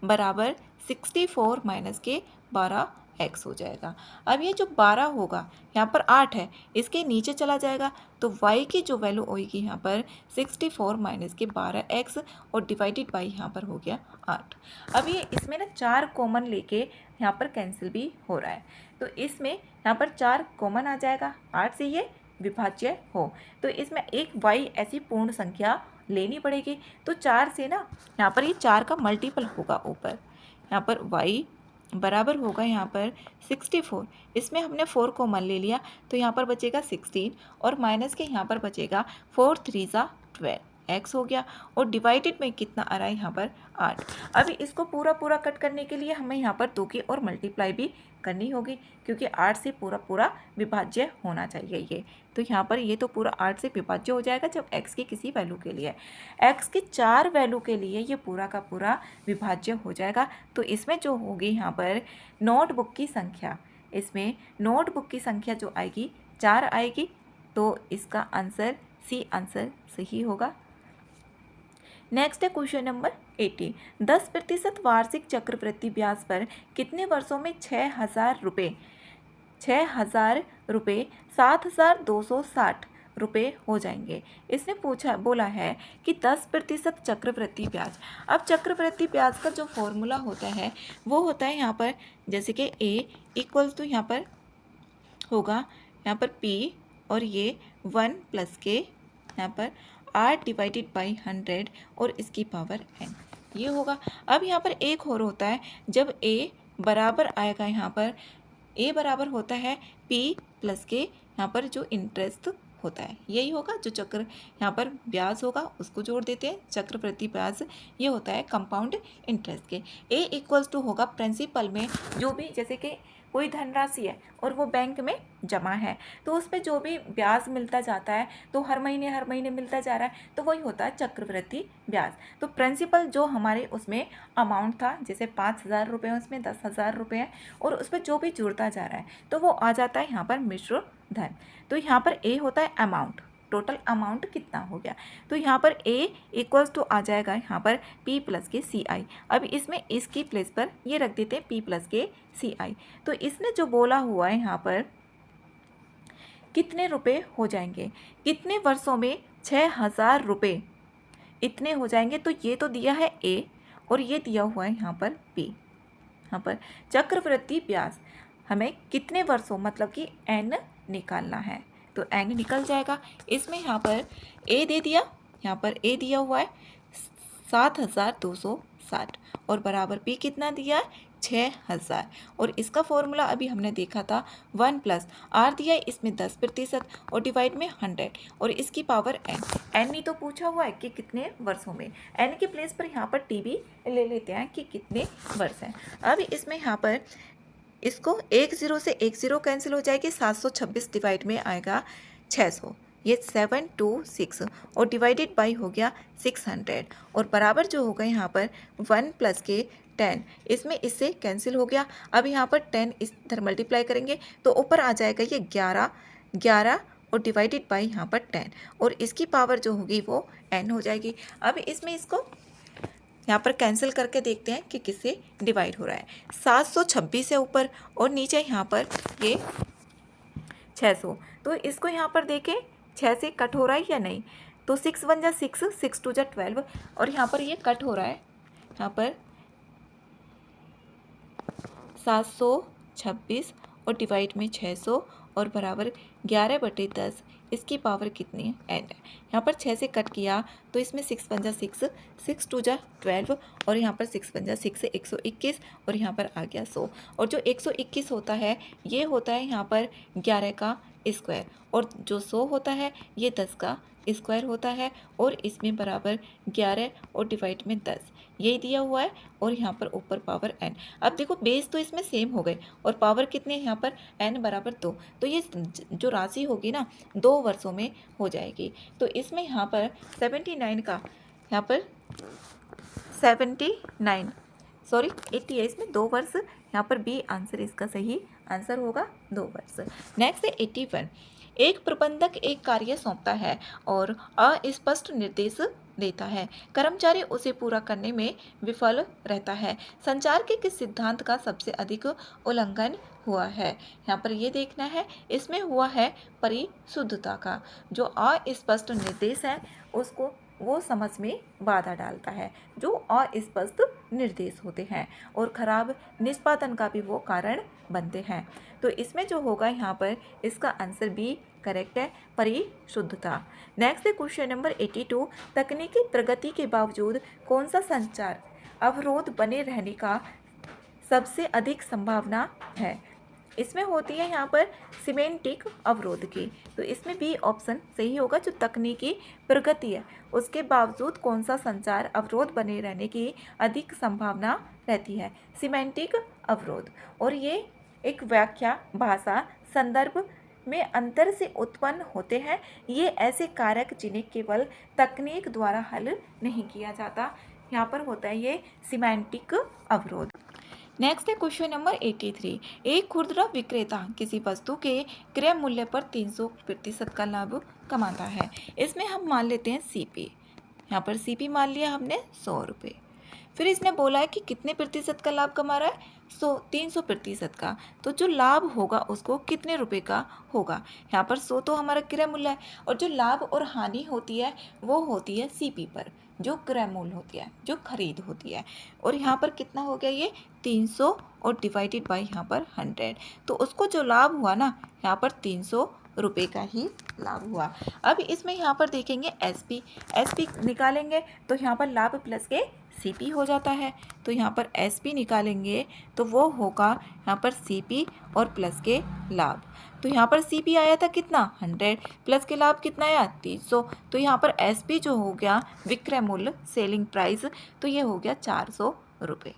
बराबर 64 माइनस के 12x हो जाएगा। अब ये जो 12 होगा यहाँ पर 8 है, इसके नीचे चला जाएगा, तो y की जो वैल्यू होगी यहाँ पर 64 माइनस के 12x, और डिवाइडेड बाई यहाँ पर हो गया 8। अब ये इसमें ना 4 कॉमन लेके यहाँ पर कैंसिल भी हो रहा है, तो इसमें यहाँ पर 4 कॉमन आ जाएगा, 8 से ये विभाज्य हो, तो इसमें एक y ऐसी पूर्ण संख्या लेनी पड़ेगी। तो 4 से ना यहाँ पर ये 4 का मल्टीपल होगा ऊपर, यहाँ पर y बराबर होगा यहाँ पर 64, इसमें हमने 4 कॉमन ले लिया, तो यहाँ पर बचेगा 16, और माइनस के यहाँ पर बचेगा 4 3 12 x हो गया, और डिवाइडेड में कितना आ रहा है यहाँ पर 8। अभी इसको पूरा पूरा कट करने के लिए हमें यहाँ पर 2 की और मल्टीप्लाई भी करनी होगी, क्योंकि 8 से पूरा पूरा विभाज्य होना चाहिए ये। तो यहाँ पर ये तो पूरा 8 से विभाज्य हो जाएगा जब x की किसी वैल्यू के लिए, x की 4 वैल्यू के लिए ये पूरा का पूरा विभाज्य हो जाएगा। तो इसमें जो होगी यहाँ पर नोटबुक की संख्या, इसमें नोटबुक की संख्या जो आएगी 4 आएगी, तो इसका आंसर सी आंसर सही होगा। नेक्स्ट है क्वेश्चन नंबर 80। 10% वार्षिक चक्रवृद्धि ब्याज पर कितने वर्षों में 6,000 रुपये 7,260 रुपये हो जाएंगे। इसने बोला है कि 10% चक्रवृद्धि ब्याज। अब चक्रवृद्धि ब्याज का जो फॉर्मूला होता है वो होता है यहाँ पर, जैसे कि A इक्वल्स टू यहाँ पर होगा यहाँ पर P और ये 1 + K यहाँ पर R/100 और इसकी पावर n ये होगा। अब यहाँ पर एक और होता है, जब A बराबर आएगा यहाँ पर, A बराबर होता है P + K यहाँ पर जो इंटरेस्ट होता है, यही होगा जो चक्र यहाँ पर ब्याज होगा उसको जोड़ देते हैं, चक्रवृद्धि ब्याज ये होता है कंपाउंड इंटरेस्ट के। A इक्वल्स टू होगा प्रिंसिपल में जो भी, जैसे कि कोई धनराशि है और वो बैंक में जमा है तो उस पर जो भी ब्याज मिलता जाता है तो हर महीने मिलता जा रहा है तो वही होता है चक्रवृद्धि ब्याज। तो प्रिंसिपल जो हमारे उसमें अमाउंट था, जैसे 5,000 रुपये उसमें 10,000 रुपये है और उस पर जो भी जुड़ता जा रहा है तो वो आ जाता है यहाँ पर मिश्र धन। तो यहाँ पर A होता है अमाउंट, टोटल अमाउंट कितना हो गया, तो यहाँ पर A इक्वल्स टू आ जाएगा यहाँ पर P + K CI। अब इसमें इसकी प्लेस पर ये रख देते हैं P + K CI। तो इसने जो बोला हुआ है यहाँ पर कितने रुपए हो जाएंगे, कितने वर्षों में 6,000 रुपये इतने हो जाएंगे, तो ये तो दिया है A और ये दिया हुआ है यहाँ पर P। यहाँ पर चक्रवृद्धि ब्याज हमें कितने वर्षों मतलब कि n निकालना है, तो n निकल जाएगा। इसमें यहाँ पर A दे दिया, यहाँ पर A दिया हुआ है 7,260 और बराबर P कितना दिया है 6,000 और इसका फॉर्मूला अभी हमने देखा था 1 + R दिया है इसमें 10% और डिवाइड में 100 और इसकी पावर n ही तो पूछा हुआ है कि कितने वर्षों में, n की प्लेस पर यहाँ पर t भी ले लेते हैं कि कितने वर्ष हैं। अब इसमें यहाँ पर इसको 10 से 10 कैंसिल हो जाएगी, 726 डिवाइड में आएगा 600, ये 726 और डिवाइडेड बाई हो गया 600 और बराबर जो होगा यहाँ पर 1 + K 10, इसमें इससे कैंसिल हो गया। अब यहाँ पर 10 इधर मल्टीप्लाई करेंगे तो ऊपर आ जाएगा ये 11 और डिवाइडेड बाई यहाँ पर 10 और इसकी पावर जो होगी वो n हो जाएगी। अब इसमें इसको यहाँ पर कैंसिल करके देखते हैं कि किससे डिवाइड हो रहा है, 726 से ऊपर और नीचे यहाँ पर ये 600, तो इसको यहाँ पर देखें 6 से कट हो रहा है या नहीं, तो 6 × 1 = 6, 6 × 2 = 12 और यहाँ पर ये कट हो रहा है, यहाँ पर 726 और डिवाइड में 600 और बराबर 11/10, इसकी पावर कितनी है n है। यहाँ पर 6 से कट किया तो इसमें 6 × 1 = 6, 6 × 2 = 12 और यहाँ पर 6 × 1 = 6 121 और यहाँ पर आ गया 100 और जो 121 होता है ये होता है यहाँ पर 11 का स्क्वायर और जो 100 होता है ये 10 का स्क्वायर होता है और इसमें बराबर 11 और डिवाइड में 10 यही दिया हुआ है और यहाँ पर ऊपर पावर n। अब देखो बेस तो इसमें सेम हो गए और पावर कितने यहाँ पर n बराबर 2, तो ये जो राशि होगी ना 2 वर्षों में हो जाएगी। तो इसमें यहाँ पर 79 का यहाँ पर 80 है, इसमें 2 वर्ष, यहाँ पर B आंसर इसका सही आंसर होगा 2 वर्ष। नेक्स्ट है 81। एक प्रबंधक एक कार्य सौंपता है और अस्पष्ट निर्देश देता है, कर्मचारी उसे पूरा करने में विफल रहता है, संचार के किस सिद्धांत का सबसे अधिक उल्लंघन हुआ है। यहाँ पर ये देखना है, इसमें हुआ है परिशुद्धता का, जो अस्पष्ट निर्देश है उसको वो समझ में बाधा डालता है, जो अस्पष्ट निर्देश होते हैं और खराब निष्पादन का भी वो कारण बनते हैं। तो इसमें जो होगा यहाँ पर इसका आंसर बी करेक्ट है, परिशुद्धता। नेक्स्ट है क्वेश्चन नंबर 82। तकनीकी प्रगति के बावजूद कौन सा संचार अवरोध बने रहने का सबसे अधिक संभावना है। इसमें होती है यहाँ पर सिमेंटिक अवरोध की, तो इसमें बी ऑप्शन सही होगा। जो तकनीकी प्रगति है उसके बावजूद कौन सा संचार अवरोध बने रहने की अधिक संभावना रहती है, सिमेंटिक अवरोध। और ये एक व्याख्या भाषा संदर्भ में अंतर से उत्पन्न होते हैं, ये ऐसे कारक जिन्हें केवल तकनीक द्वारा हल नहीं किया जाता, यहाँ पर होता है ये सिमेंटिक अवरोध। नेक्स्ट है क्वेश्चन नंबर 83। एक खुदरा विक्रेता किसी वस्तु के क्रय मूल्य पर 300% का लाभ कमाता है। इसमें हम मान लेते हैं CP, यहाँ पर CP मान लिया हमने 100 रुपये। फिर इसने बोला है कि कितने प्रतिशत का लाभ कमा रहा है, 300% का। तो जो लाभ होगा उसको कितने रुपए का होगा। यहाँ पर 100 तो हमारा क्रय मूल्य है, और जो लाभ और हानि होती है वो होती है सीपी पर, जो क्रय मूल्य होती है, जो खरीद होती है। और यहाँ पर कितना हो गया, ये 300 और डिवाइडेड बाई यहाँ पर 100, तो उसको जो लाभ हुआ ना, यहाँ पर 300 रुपये का ही लाभ हुआ। अब इसमें यहाँ पर देखेंगे एसपी निकालेंगे, तो यहाँ पर लाभ प्लस के सीपी हो जाता है। तो यहाँ पर एसपी निकालेंगे तो वो होगा यहाँ पर सीपी और प्लस के लाभ। तो यहाँ पर सीपी आया था कितना, 100, प्लस के लाभ कितना आया, 300। तो यहाँ पर एसपी जो हो गया विक्रय मूल्य, सेलिंग प्राइस, तो ये हो गया 400 रुपये।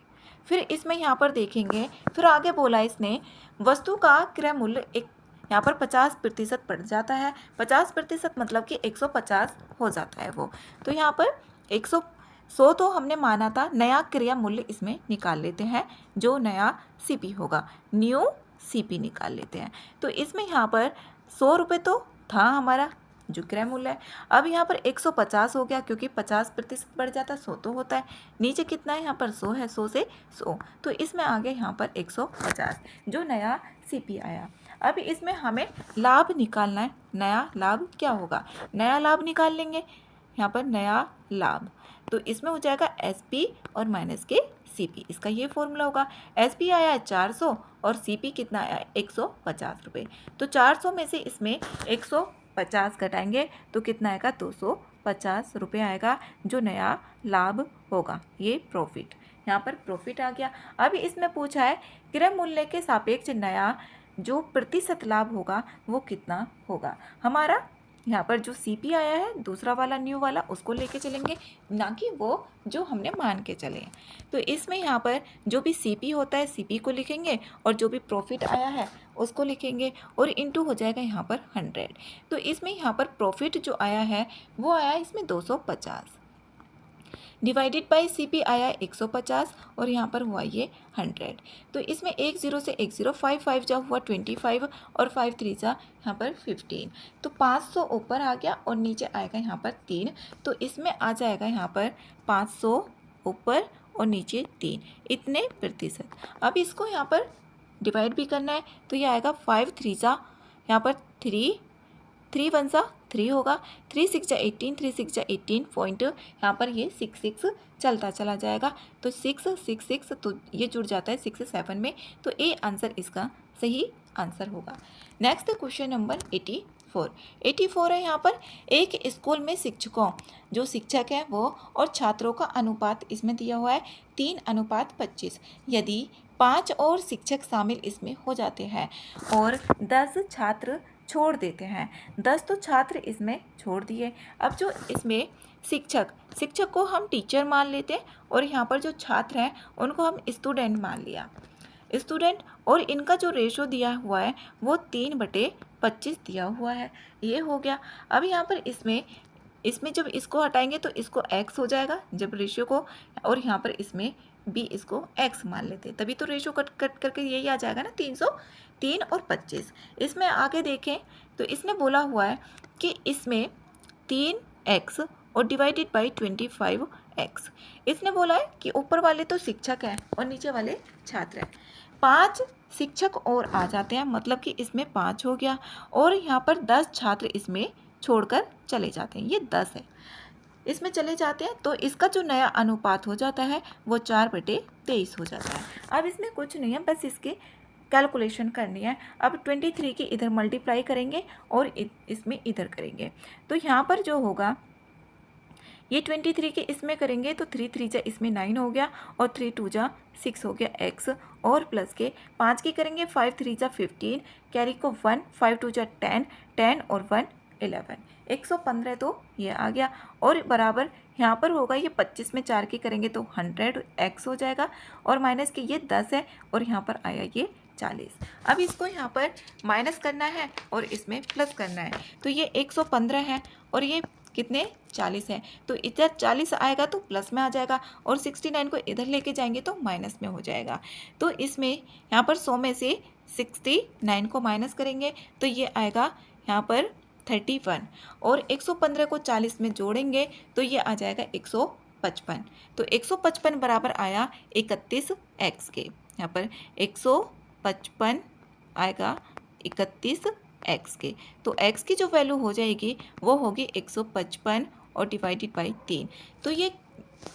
फिर इसमें यहाँ पर देखेंगे, फिर आगे बोला इसने वस्तु का क्रय मूल्य एक यहाँ पर 50% पड़ जाता है। 50% मतलब कि 150 हो जाता है वो। तो यहाँ पर 100 तो हमने माना था, नया क्रिया मूल्य इसमें निकाल लेते हैं, जो नया सीपी होगा, न्यू सीपी निकाल लेते हैं। तो इसमें यहाँ पर 100 रुपये तो था हमारा जो क्रय मूल्य है। अब यहाँ पर 150 हो गया, क्योंकि 50% बढ़ जाता है, 100 तो होता है। नीचे कितना है, यहाँ पर 100 है, 100 से 100, तो इसमें आ गया यहाँ पर 150, जो नया सीपी आया। अब इसमें हमें लाभ निकालना है। नया लाभ क्या होगा, नया लाभ निकाल लेंगे। यहाँ पर नया लाभ, तो इसमें हो जाएगा एसपी और माइनस के सीपी, इसका ये फॉर्मूला होगा। एसपी आया है 400 और सीपी कितना आया है, 150 रुपये। तो 400 में से इसमें 150 घटाएंगे तो कितना आएगा, 250 रुपये आएगा, जो नया लाभ होगा, ये प्रॉफिट। यहाँ पर प्रॉफिट आ गया। अब इसमें पूछा है क्रय मूल्य के सापेक्ष नया जो प्रतिशत लाभ होगा वो कितना होगा। हमारा यहाँ पर जो सीपी आया है दूसरा वाला, न्यू वाला, उसको लेके चलेंगे, ना कि वो जो हमने मान के चले। तो इसमें यहाँ पर जो भी सीपी होता है सीपी को लिखेंगे, और जो भी प्रॉफिट आया है उसको लिखेंगे, और इनटू हो जाएगा यहाँ पर 100। तो इसमें यहाँ पर प्रॉफिट जो आया है वो आया इसमें 250, डिवाइडेड बाई सीपी आया 150, और यहाँ पर हुआ ये 100। तो इसमें 10 से 10, 5 जा हुआ 25, और 5 3 जा यहाँ पर 15। तो 500 ऊपर आ गया और नीचे आएगा यहाँ पर 3। तो इसमें आ जाएगा यहाँ पर 500 ऊपर और नीचे 3, इतने प्रतिशत। अब इसको यहाँ पर डिवाइड भी करना है, तो ये आएगा 5 3 जा यहाँ पर 3 1 जा 3 होगा, 3 6 जा 18, 3 6 जा 18 पॉइंट, यहाँ पर ये 6 6 चलता चला जाएगा। तो 6 6 6, तो ये जुड़ जाता है 6 7 में। तो ए आंसर इसका सही आंसर होगा। नेक्स्ट क्वेश्चन नंबर 84 है। यहाँ पर एक स्कूल में शिक्षकों, जो शिक्षक हैं वो, और छात्रों का अनुपात इसमें दिया हुआ है 3:25। यदि 5 और शिक्षक शामिल इसमें हो जाते हैं और 10 छात्र छोड़ देते हैं, 10 तो छात्र इसमें छोड़ दिए। अब जो इसमें शिक्षक को हम टीचर मान लेते हैं, और यहाँ पर जो छात्र हैं उनको हम स्टूडेंट मान लिया, स्टूडेंट। और इनका जो रेशो दिया हुआ है वो 3/25 दिया हुआ है, ये हो गया। अब यहाँ पर इसमें जब इसको हटाएंगे तो इसको x हो जाएगा जब रेशियो को, और यहाँ पर इसमें b इसको x मान लेते, तभी तो रेशियो कट करके यही आ जाएगा ना, 303 और 25। इसमें आगे देखें तो इसने बोला हुआ है कि इसमें 3x और डिवाइडेड बाई 25x। इसने बोला है कि ऊपर वाले तो शिक्षक हैं और नीचे वाले छात्र हैं। 5 शिक्षक और आ जाते हैं, मतलब कि इसमें 5 हो गया, और यहाँ पर 10 छात्र इसमें छोड़कर चले जाते हैं, ये 10 है, इसमें चले जाते हैं। तो इसका जो नया अनुपात हो जाता है वो 4/23 हो जाता है। अब इसमें कुछ नहीं है, बस इसके कैलकुलेशन करनी है। अब 23 की इधर मल्टीप्लाई करेंगे और इसमें इधर करेंगे, तो यहाँ पर जो होगा ये 23 के इसमें करेंगे तो 3 3 जा इसमें 9 हो गया, और 3 2 जा 6 हो गया x, और प्लस के 5 की करेंगे, 5 3 जा 15, कैरी को 1, 5 2 जा 10, 10 और 1 11, 115 तो ये आ गया। और बराबर यहाँ पर होगा ये 25 में 4 की करेंगे तो 100x हो जाएगा, और माइनस के ये 10 है, और यहाँ पर आया ये 40। अब इसको यहाँ पर माइनस करना है और इसमें प्लस करना है, तो ये 115 है और ये कितने 40 है, तो इधर 40 आएगा तो प्लस में आ जाएगा, और 69 को इधर लेके जाएंगे तो माइनस में हो जाएगा। तो इसमें यहाँ पर 100 में से 69 को माइनस करेंगे तो ये आएगा यहाँ पर 31, और 115 को 40 में जोड़ेंगे तो ये आ जाएगा 125। 155। तो 155 बराबर आया 31x के। यहाँ पर 155 आएगा 31x के। तो x की जो वैल्यू हो जाएगी वो होगी 155 और डिवाइडेड बाई 3। तो ये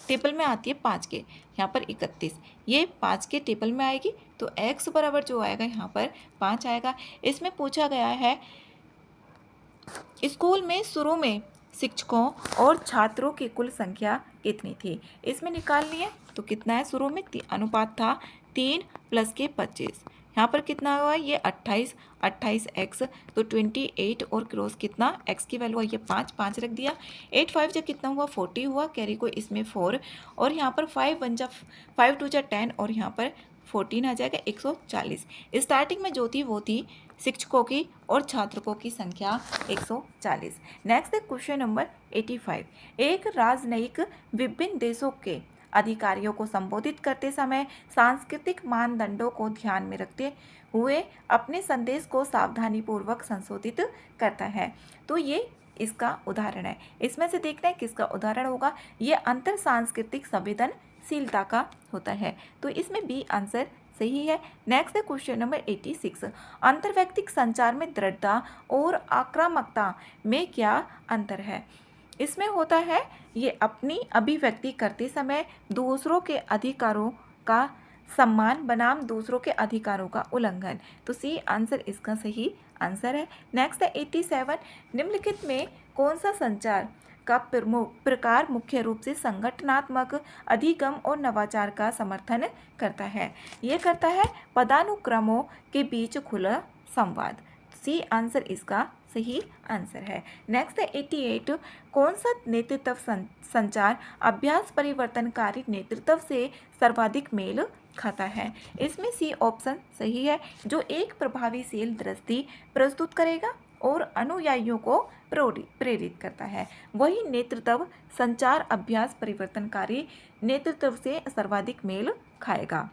टेबल में आती है 5 के, यहाँ पर 31, ये 5 के टेबल में आएगी। तो x बराबर जो आएगा यहाँ पर 5 आएगा। इसमें पूछा गया है स्कूल में शुरू में शिक्षकों और छात्रों की कुल संख्या कितनी थी। इसमें निकालनी है। तो कितना है, शुरू में अनुपात था 3 + के 25। यहाँ पर कितना हुआ, ये 28, 28x, तो 28 और क्रॉस कितना x की वैल्यू है ये 5, 5 रख दिया। 8 5 जब कितना हुआ 40 हुआ, कैरी को इसमें 4, और यहाँ पर 5 1 जा 5 2 जा 10, और यहाँ पर 14 आ जाएगा 140। स्टार्टिंग में जो थी वो थी शिक्षकों की और छात्रों की संख्या 140। नेक्स्ट है क्वेश्चन नंबर 85। एक राजनयिक विभिन्न देशों के अधिकारियों को संबोधित करते समय सांस्कृतिक मानदंडों को ध्यान में रखते हुए अपने संदेश को सावधानीपूर्वक संशोधित करता है। तो ये इसका उदाहरण है। इसमें से देखते हैं किसका उदाहरण होगा। ये अंतर सांस्कृतिक संवेदनशीलता का होता है। तो इसमें बी आंसर सही है। नेक्स्ट है क्वेश्चन नंबर 86। अंतर्वैयक्तिक संचार में दृढ़ता और आक्रामकता में क्या अंतर है। इसमें होता है ये अपनी अभिव्यक्ति करते समय दूसरों के अधिकारों का सम्मान बनाम दूसरों के अधिकारों का उल्लंघन। तो सी आंसर इसका सही आंसर है। नेक्स्ट है 87। निम्नलिखित में कौन सा संचार का प्रकार मुख्य रूप से संगठनात्मक अधिगम और नवाचार का समर्थन करता है। ये करता है पदानुक्रमों के बीच खुला संवाद। सी आंसर इसका सही आंसर है। नेक्स्ट है 88। कौन सा नेतृत्व संचार अभ्यास परिवर्तनकारी नेतृत्व से सर्वाधिक मेल खाता है। इसमें सी ऑप्शन सही है, जो एक प्रभावशील दृष्टि प्रस्तुत करेगा और अनुयायियों को प्रेरित करता है। वही नेतृत्व संचार अभ्यास परिवर्तनकारी नेतृत्व से सर्वाधिक मेल खाएगा।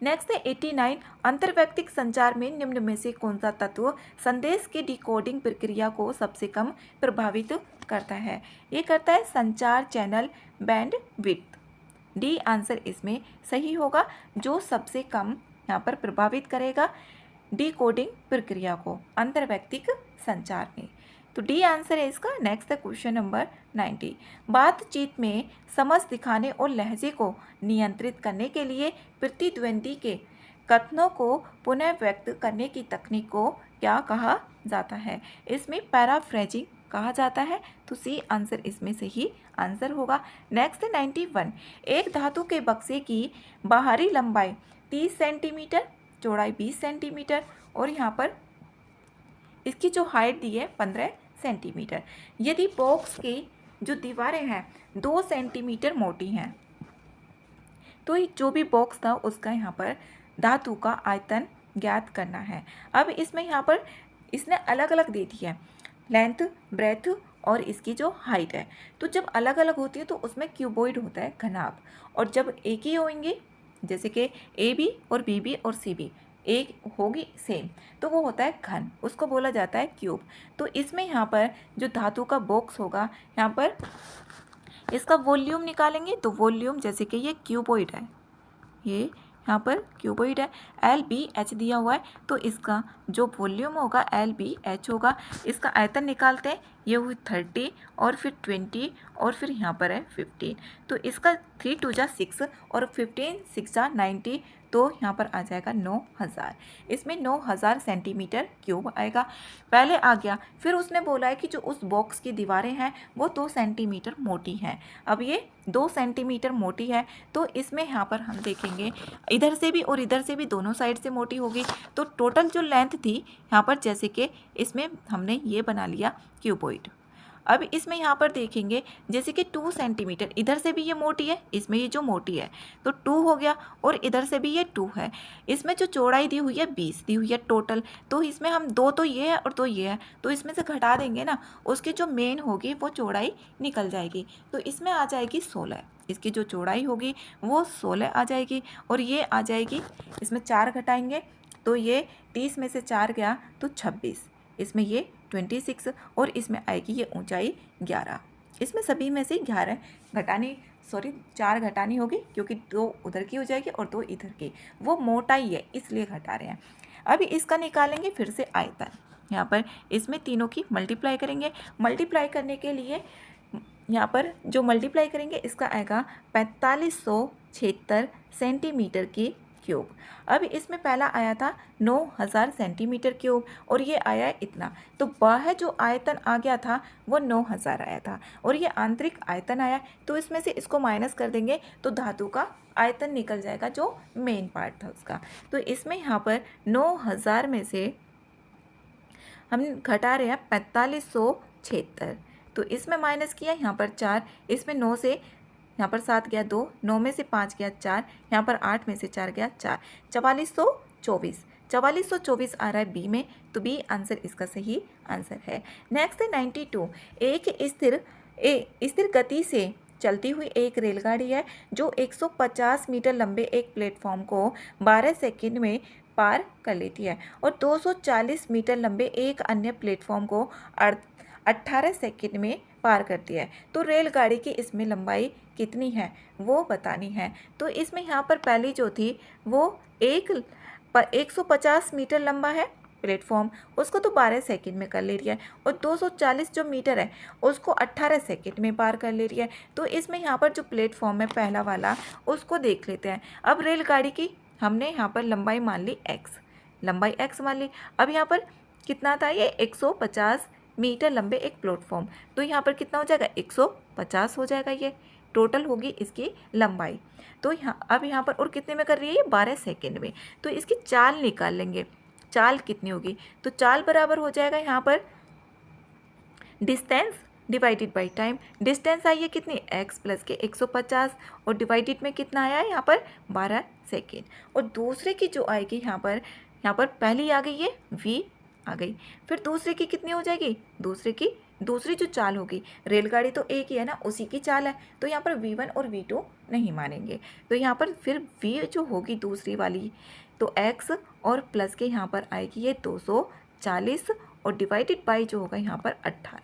नेक्स्ट है 89। अंतर्वैयक्तिक संचार में निम्न में से कौन सा तत्व संदेश की डिकोडिंग प्रक्रिया को सबसे कम प्रभावित करता है। ये करता है संचार चैनल बैंडविड्थ। डी आंसर इसमें सही होगा, जो सबसे कम यहाँ पर प्रभावित करेगा डिकोडिंग प्रक्रिया को अंतर्वैयक्तिक संचार में। तो डी आंसर है इसका। नेक्स्ट है क्वेश्चन नंबर 90। बातचीत में समझ दिखाने और लहजे को नियंत्रित करने के लिए प्रतिद्वंदी के कथनों को पुनः व्यक्त करने की तकनीक को क्या कहा जाता है। इसमें पैराफ्रेजिंग कहा जाता है। तो सी आंसर इसमें सही आंसर होगा। नेक्स्ट है 91। एक धातु के बक्से की बाहरी लंबाई 30 सेंटीमीटर, चौड़ाई 20 सेंटीमीटर, और यहाँ पर इसकी जो हाइट दी है 15 सेंटीमीटर। यदि बॉक्स की जो दीवारें हैं 2 सेंटीमीटर मोटी हैं, तो जो भी बॉक्स था उसका यहाँ पर धातु का आयतन ज्ञात करना है। अब इसमें यहाँ पर इसने अलग अलग दे दी है, लेंथ, ब्रेथ और इसकी जो हाइट है। तो जब अलग अलग होती है तो उसमें क्यूबॉइड होता है, घनाभ। और जब एक ही होंगे, जैसे कि ए बी और बी बी और सी बी एक होगी सेम, तो वो होता है घन, उसको बोला जाता है क्यूब। तो इसमें यहाँ पर जो धातु का बॉक्स होगा, यहाँ पर इसका वॉल्यूम निकालेंगे। तो वॉल्यूम जैसे कि ये क्यूबॉइड है, ये यहाँ पर क्यूबॉइड है, LBH दिया हुआ है, तो इसका जो वॉल्यूम होगा LBH होगा। इसका आयतन निकालते हैं, ये हुई 30 और फिर 20 और फिर यहाँ पर है 15। तो इसका 3 2 जा 6 और 15 6 जा 90, तो यहाँ पर आ जाएगा 9000। इसमें 9000 सेंटीमीटर क्यूब आएगा। पहले आ गया, फिर उसने बोला है कि जो उस बॉक्स की दीवारें हैं वो 2 सेंटीमीटर मोटी हैं। अब ये 2 सेंटीमीटर मोटी है, तो इसमें यहाँ पर हम देखेंगे इधर से भी और इधर से भी दोनों साइड से मोटी होगी। तो टोटल जो लेंथ थी यहाँ पर, जैसे कि इसमें हमने ये बना लिया क्यूबॉइड। अब इसमें यहाँ पर देखेंगे जैसे कि 2 सेंटीमीटर, इधर से भी ये मोटी है, इसमें ये जो मोटी है तो 2 हो गया, और इधर से भी ये 2 है। इसमें जो चौड़ाई दी हुई है 20 दी हुई है टोटल, तो इसमें हम 2 तो ये है और 2 ये है, तो इसमें से घटा देंगे ना, उसकी जो मेन होगी वो चौड़ाई निकल जाएगी। तो इसमें आ जाएगी 16, इसकी जो चौड़ाई होगी वो 16 आ जाएगी, और ये आ जाएगी, इसमें 4 घटाएंगे तो ये 30 में से 4 गया तो 26, इसमें ये 26, और इसमें आएगी ये ऊंचाई 11। इसमें सभी में से 11 घटानी 4 घटानी होगी, क्योंकि 2 उधर की हो जाएगी और 2 इधर की, वो मोटाई है इसलिए घटा रहे हैं। अभी इसका निकालेंगे फिर से आयतन। यहाँ पर इसमें तीनों की मल्टीप्लाई करेंगे। मल्टीप्लाई करने के लिए यहाँ पर जो मल्टीप्लाई करेंगे इसका आएगा 4576 सेंटीमीटर की क्यूब। अब इसमें पहला आया था 9000 सेंटीमीटर क्यूब और ये आया है इतना, तो बाहर जो आयतन आ गया था वो 9000 आया था और ये आंतरिक आयतन आया, तो इसमें से इसको माइनस कर देंगे तो धातु का आयतन निकल जाएगा जो मेन पार्ट था उसका। तो इसमें यहाँ पर 9000 में से हम घटा रहे हैं 4576, तो इसमें माइनस किया, यहाँ पर 4, इसमें 9 से यहाँ पर 7 गया 2, 9 में से 5 गया 4, यहाँ पर 8 में से 4 गया 4, 4424 आ रहा है बी में, तो बी आंसर इसका सही आंसर है। नेक्स्ट है 92। एक स्थिर गति से चलती हुई एक रेलगाड़ी है जो 150 मीटर लंबे एक प्लेटफॉर्म को 12 सेकंड में पार कर लेती है और 240 मीटर लंबे एक अन्य प्लेटफॉर्म को 18 सेकंड में पार करती है। तो रेलगाड़ी की इसमें लंबाई कितनी है वो बतानी है। तो इसमें यहाँ पर पहली जो थी वो 150 मीटर लंबा है प्लेटफॉर्म, उसको तो 12 सेकंड में कर ले रही है और 240 जो मीटर है उसको 18 सेकंड में पार कर ले रही है। तो इसमें यहाँ पर जो प्लेटफॉर्म है पहला वाला उसको देख लेते हैं। अब रेलगाड़ी की हमने यहाँ पर लंबाई मान ली x, लंबाई x मान ली। अब यहाँ पर कितना था, ये 150 मीटर लंबे एक प्लेटफॉर्म, तो यहाँ पर कितना हो जाएगा 150 हो जाएगा, ये टोटल होगी इसकी लंबाई। तो अब यहाँ पर और कितने में कर रही है ये 12 सेकंड में, तो इसकी चाल निकाल लेंगे। चाल कितनी होगी, तो चाल बराबर हो जाएगा यहाँ पर distance divided by time. Distance आई है कितनी x प्लस के 150 और डिवाइडेड में कितना आया है यहाँ पर 12 सेकेंड। और दूसरे की जो आएगी यहाँ पर पहली आ गई है v आ गई, फिर दूसरे की कितनी हो जाएगी, दूसरी जो चाल होगी, रेलगाड़ी तो एक ही है ना, उसी की चाल है, तो यहाँ पर v1 और v2 नहीं मानेंगे। तो यहाँ पर फिर v जो होगी दूसरी वाली तो x और प्लस के यहाँ पर आएगी ये 240 और डिवाइडेड बाई जो होगा यहाँ पर 18,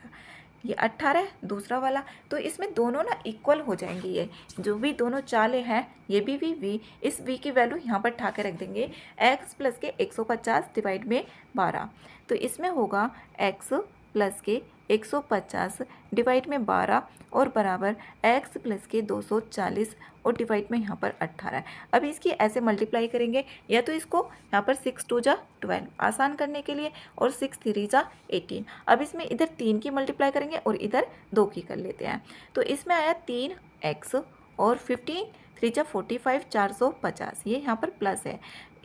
ये 18 दूसरा वाला। तो इसमें दोनों ना इक्वल हो जाएंगे, ये जो भी दोनों चालें हैं ये भी v, इस v की वैल्यू यहाँ पर ठा के रख देंगे x प्लस के 150 डिवाइड में 12, तो इसमें होगा x प्लस के 150 डिवाइड में 12 और बराबर x प्लस के 240 और डिवाइड में यहाँ पर 18। अब इसकी ऐसे मल्टीप्लाई करेंगे, या तो इसको यहाँ पर 6 2 जा 12 आसान करने के लिए और 6 3 जा 18। अब इसमें इधर 3 की मल्टीप्लाई करेंगे और इधर 2 की कर लेते हैं, तो इसमें आया 3x और 15 3 जा 45 450, ये यहाँ पर प्लस है,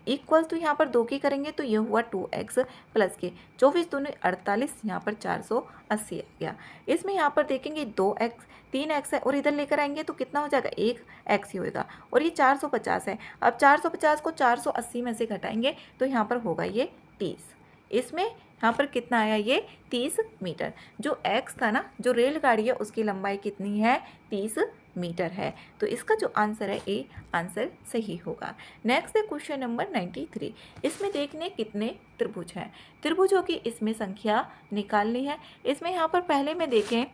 इक्वल तो यहाँ पर 2 की करेंगे तो ये हुआ 2x प्लस के 24 दूनी 48, यहाँ पर 480 आ गया। इसमें यहाँ पर देखेंगे 2x 3x है और इधर लेकर आएंगे तो कितना हो जाएगा 1x ही होएगा और ये 450 है। अब 450 को 480 में से घटाएंगे तो यहाँ पर होगा ये 30। इसमें यहाँ पर कितना आया ये 30 मीटर। जो x था ना, जो रेलगाड़ी है उसकी लंबाई कितनी है 30 मीटर है, तो इसका जो आंसर है ए आंसर सही होगा। नेक्स्ट है क्वेश्चन नंबर 93। इसमें देखने कितने त्रिभुज हैं, त्रिभुजों की इसमें संख्या निकालनी है। इसमें यहाँ पर पहले में देखें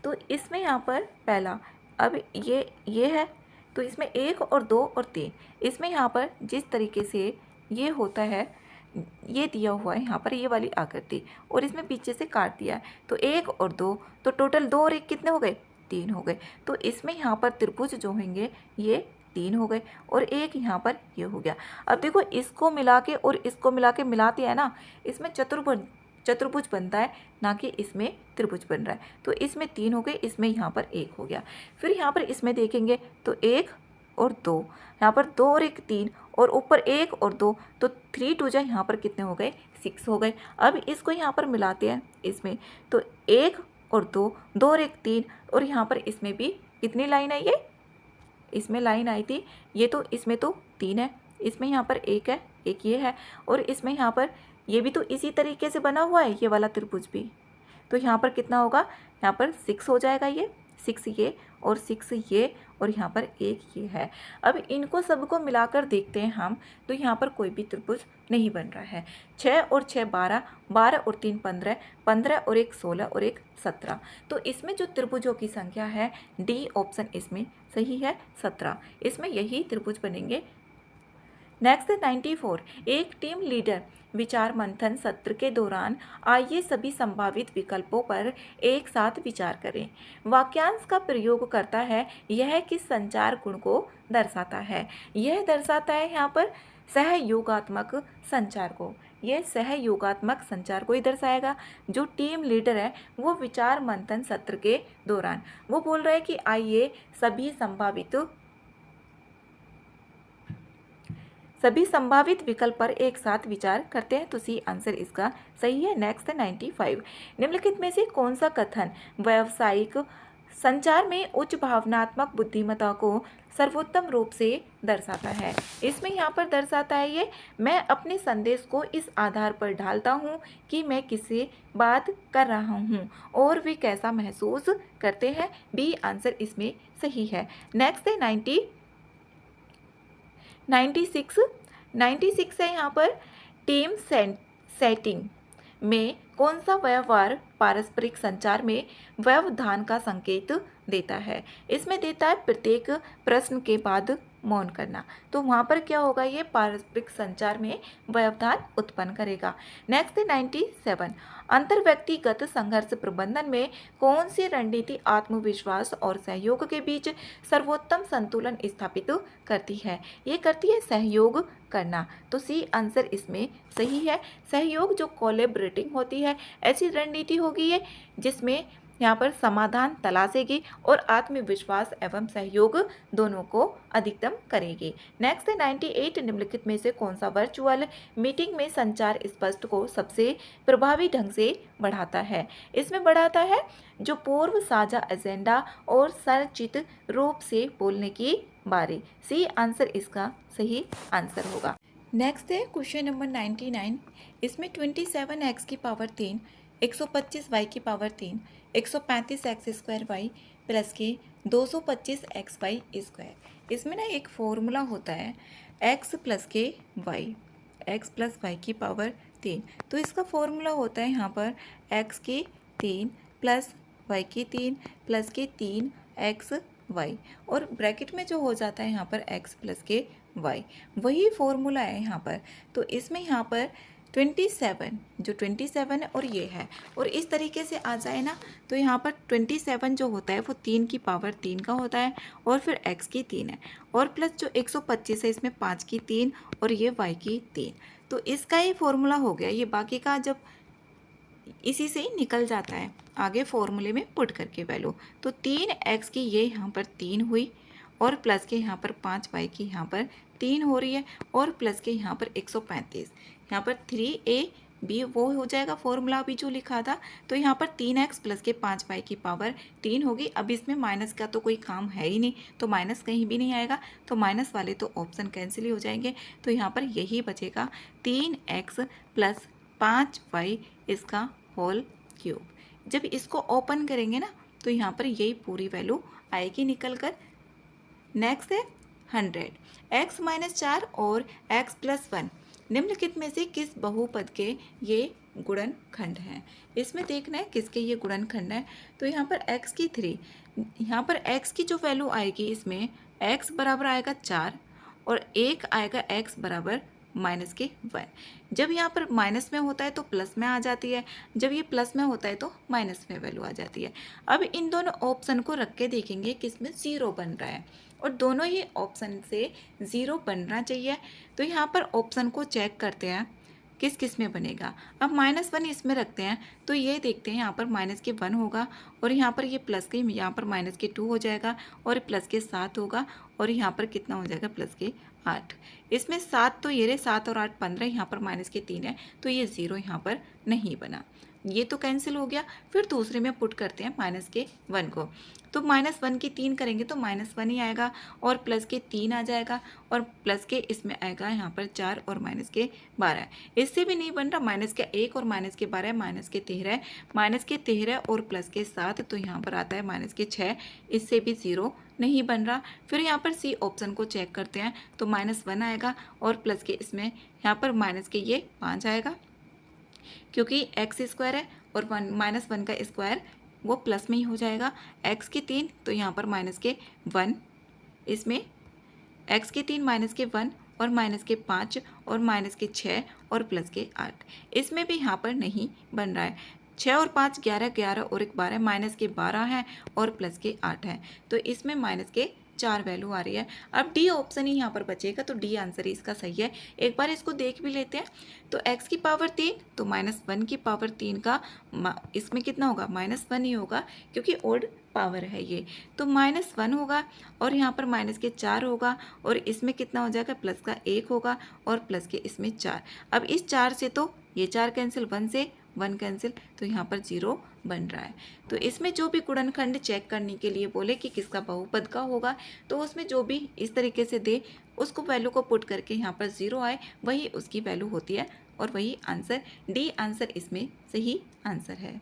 तो इसमें यहाँ पर पहला, अब ये है तो इसमें 1 और 2 और 3, इसमें यहाँ पर जिस तरीके से ये होता है ये दिया हुआ है यहाँ पर ये वाली आकृति और इसमें पीछे से काट दिया है, तो 1 और 2 तो टोटल 2 और 1 कितने हो गए 3 हो गए। तो इसमें यहाँ पर त्रिभुज जो होंगे ये 3 हो गए और एक यहाँ पर ये हो गया। अब देखो इसको मिला के और इसको मिला के मिलाते हैं ना, इसमें चतुर्भुज बनता है, ना कि इसमें त्रिभुज बन रहा है। तो इसमें 3 हो गए, इसमें यहाँ पर 1 हो गया। फिर यहाँ पर इसमें देखेंगे तो 1 और 2, यहाँ पर 2 और 1 3 और ऊपर 1 और 2, तो 3 2 जा यहाँ पर कितने हो गए 6 हो गए। अब इसको यहाँ पर मिलाते हैं इसमें तो 1 और 2 2 और 1 3 और यहाँ पर इसमें भी कितनी लाइन है, ये इसमें लाइन आई थी ये, तो इसमें तो 3 है, इसमें यहाँ पर 1 है, एक ये है और इसमें यहाँ पर ये भी तो इसी तरीके से बना हुआ है ये वाला त्रिभुज भी। तो यहाँ पर कितना होगा, यहाँ पर 6 हो जाएगा, ये 6 ये और 6 ये और यहाँ पर 1 ये है। अब इनको सबको मिलाकर देखते हैं हम, तो यहाँ पर कोई भी त्रिभुज नहीं बन रहा है। 6 और 6 12, 12 और 3 15, 15 और 1 16 और 1 17। तो इसमें जो त्रिभुजों की संख्या है डी ऑप्शन इसमें सही है 17। इसमें यही त्रिभुज बनेंगे। नेक्स्ट 94, एक टीम लीडर विचार मंथन सत्र के दौरान आइए सभी संभावित विकल्पों पर एक साथ विचार करें। वाक्यांश का प्रयोग करता है यह किस संचार गुण को दर्शाता है। यह दर्शाता है यहाँ पर सहयोगात्मक संचार को। यह सहयोगात्मक संचार को ही दर्शाएगा। जो टीम लीडर है वो विचार मंथन सत्र के दौरान वो बोल रहा है कि आइए सभी संभावित विकल्प पर एक साथ विचार करते हैं, तो सी आंसर इसका सही है। नेक्स्ट 95, निम्नलिखित में से कौन सा कथन व्यावसायिक संचार में उच्च भावनात्मक बुद्धिमत्ता को सर्वोत्तम रूप से दर्शाता है। इसमें यहाँ पर दर्शाता है ये, मैं अपने संदेश को इस आधार पर ढालता हूँ कि मैं किससे बात कर रहा हूँ और वे कैसा महसूस करते हैं। बी आंसर इसमें सही है। नेक्स्ट है 96 है यहाँ पर, टीम सेटिंग में कौन सा व्यवहार पारस्परिक संचार में व्यवधान का संकेत देता है। इसमें देता है प्रत्येक प्रश्न के बाद मौन करना। तो वहाँ पर क्या होगा, ये पारस्परिक संचार में व्यवधान उत्पन्न करेगा। नेक्स्ट 97, अंतर्व्यक्तिगत संघर्ष प्रबंधन में कौन सी रणनीति आत्मविश्वास और सहयोग के बीच सर्वोत्तम संतुलन स्थापित करती है। ये करती है सहयोग करना। तो सी आंसर इसमें सही है। सहयोग जो कोलैबोरेटिंग होती है ऐसी रणनीति होगी ये, जिसमें यहाँ पर समाधान तलाशेगी और आत्मविश्वास एवं सहयोग दोनों को अधिकतम करेगी। नेक्स्ट 98, निम्नलिखित में से कौन सा वर्चुअल मीटिंग में संचार स्पष्ट को सबसे प्रभावी ढंग से बढ़ाता है। इसमें बढ़ाता है जो पूर्व साझा एजेंडा और संरचित रूप से बोलने की बारी। सी आंसर इसका सही आंसर होगा। नेक्स्ट है क्वेश्चन नंबर 99, इसमें 27x की पावर 3, 125y की पावर 3, 135x² प्लस के 225xy²। इसमें ना एक फॉर्मूला होता है x प्लस के y की पावर 3। तो इसका फॉर्मूला होता है यहाँ पर x की 3 प्लस y की 3 प्लस के 3xy और ब्रैकेट में जो हो जाता है यहाँ पर x प्लस के y, वही फॉर्मूला है यहाँ पर। तो इसमें यहाँ पर 27 है और ये है, और इस तरीके से आ जाए ना तो यहाँ पर 27 जो होता है वो 3 की पावर 3 का होता है और फिर x की 3 है और प्लस जो 125 है इसमें 5 की 3 और ये y की 3। तो इसका ही फॉर्मूला हो गया। ये बाकी का जब इसी से ही निकल जाता है आगे फॉर्मूले में पुट करके वैल्यू। तो 3x की ये यहाँ पर 3 हुई और प्लस के यहाँ पर 5y की यहाँ पर 3 हो रही है और प्लस के यहाँ पर 135, यहाँ पर 3ab वो हो जाएगा फॉर्मूला अभी जो लिखा था। तो यहाँ पर 3x प्लस के 5y की पावर 3 होगी। अब इसमें माइनस का तो कोई काम है ही नहीं, तो माइनस कहीं भी नहीं आएगा, तो माइनस वाले तो ऑप्शन कैंसिल ही हो जाएंगे। तो यहाँ पर यही बचेगा 3x प्लस 5y इसका होल क्यूब। जब इसको ओपन करेंगे ना तो यहाँ पर यही पूरी वैल्यू आएगी निकल कर। नेक्स्ट है 100, x माइनस 4 और x प्लस 1 निम्नलिखित में से किस बहुपद के ये गुणनखंड हैं। इसमें देखना है किसके ये गुणनखंड है। तो यहाँ पर x की 3, यहाँ पर x की जो वैल्यू आएगी इसमें x बराबर आएगा 4 और 1 आएगा x बराबर माइनस के 1। जब यहाँ पर माइनस में होता है तो प्लस में आ जाती है, जब ये प्लस में होता है तो माइनस में वैल्यू आ जाती है। अब इन दोनों ऑप्शन को रख के देखेंगे किसमें 0 बन रहा है और दोनों ही ऑप्शन से 0 बनना चाहिए। तो यहाँ पर ऑप्शन को चेक करते हैं किस किस में बनेगा। अब -1 इसमें रखते हैं तो ये देखते हैं यहाँ पर माइनस के 1 होगा और यहाँ पर ये प्लस के यहाँ पर माइनस के 2 हो जाएगा और प्लस के 7 होगा और यहाँ पर कितना हो जाएगा प्लस के 8। इसमें 7 तो ये रहे 7 और 8 15, यहाँ पर माइनस के 3 है तो ये 0 यहाँ पर नहीं बना। ये तो कैंसिल हो गया। फिर दूसरे में पुट करते हैं माइनस के 1 को, तो माइनस 1 के 3 करेंगे तो माइनस 1 ही आएगा, और प्लस के 3 आ जाएगा, और प्लस के इसमें आएगा यहाँ पर 4 और माइनस के 12। इससे भी नहीं बन रहा, माइनस के 1 और माइनस के 12, माइनस के 13, माइनस के 13 और प्लस के 7, तो यहाँ पर आता है माइनस के 6। इससे भी 0 नहीं बन रहा। फिर यहाँ पर सी ऑप्शन को चेक करते हैं, तो -1 आएगा, और प्लस के इसमें यहाँ पर माइनस के ये 5 आएगा, क्योंकि एक्स स्क्वायर है और -1 का स्क्वायर वो प्लस में ही हो जाएगा। एक्स के 3, तो यहाँ पर माइनस के 1, इसमें एक्स के 3 माइनस के 1 और माइनस के 5 और माइनस के 6 और प्लस के 8, इसमें भी यहाँ पर नहीं बन रहा है। 6 और 5 11, 11 और 1 12, माइनस के 12 है और प्लस के 8 है, तो इसमें माइनस के 4 वैल्यू आ रही है। अब डी ऑप्शन ही यहाँ पर बचेगा, तो डी आंसर ही इसका सही है। एक बार इसको देख भी लेते हैं, तो x की पावर 3, तो -1 की पावर 3 का इसमें कितना होगा, -1 ही होगा, क्योंकि ओड पावर है ये, तो -1 होगा, और यहाँ पर माइनस के 4 होगा, और इसमें कितना हो जाएगा, प्लस का 1 होगा, और प्लस के इसमें 4। अब इस 4 से तो ये 4 कैंसिल, 1 से 1 कैंसिल, तो यहाँ पर 0 बन रहा है। तो इसमें जो भी गुणनखंड चेक करने के लिए बोले कि किसका बहुपद का होगा, तो उसमें जो भी इस तरीके से दे उसको वैल्यू को पुट करके यहाँ पर 0 आए, वही उसकी वैल्यू होती है, और वही आंसर, डी आंसर इसमें सही आंसर है।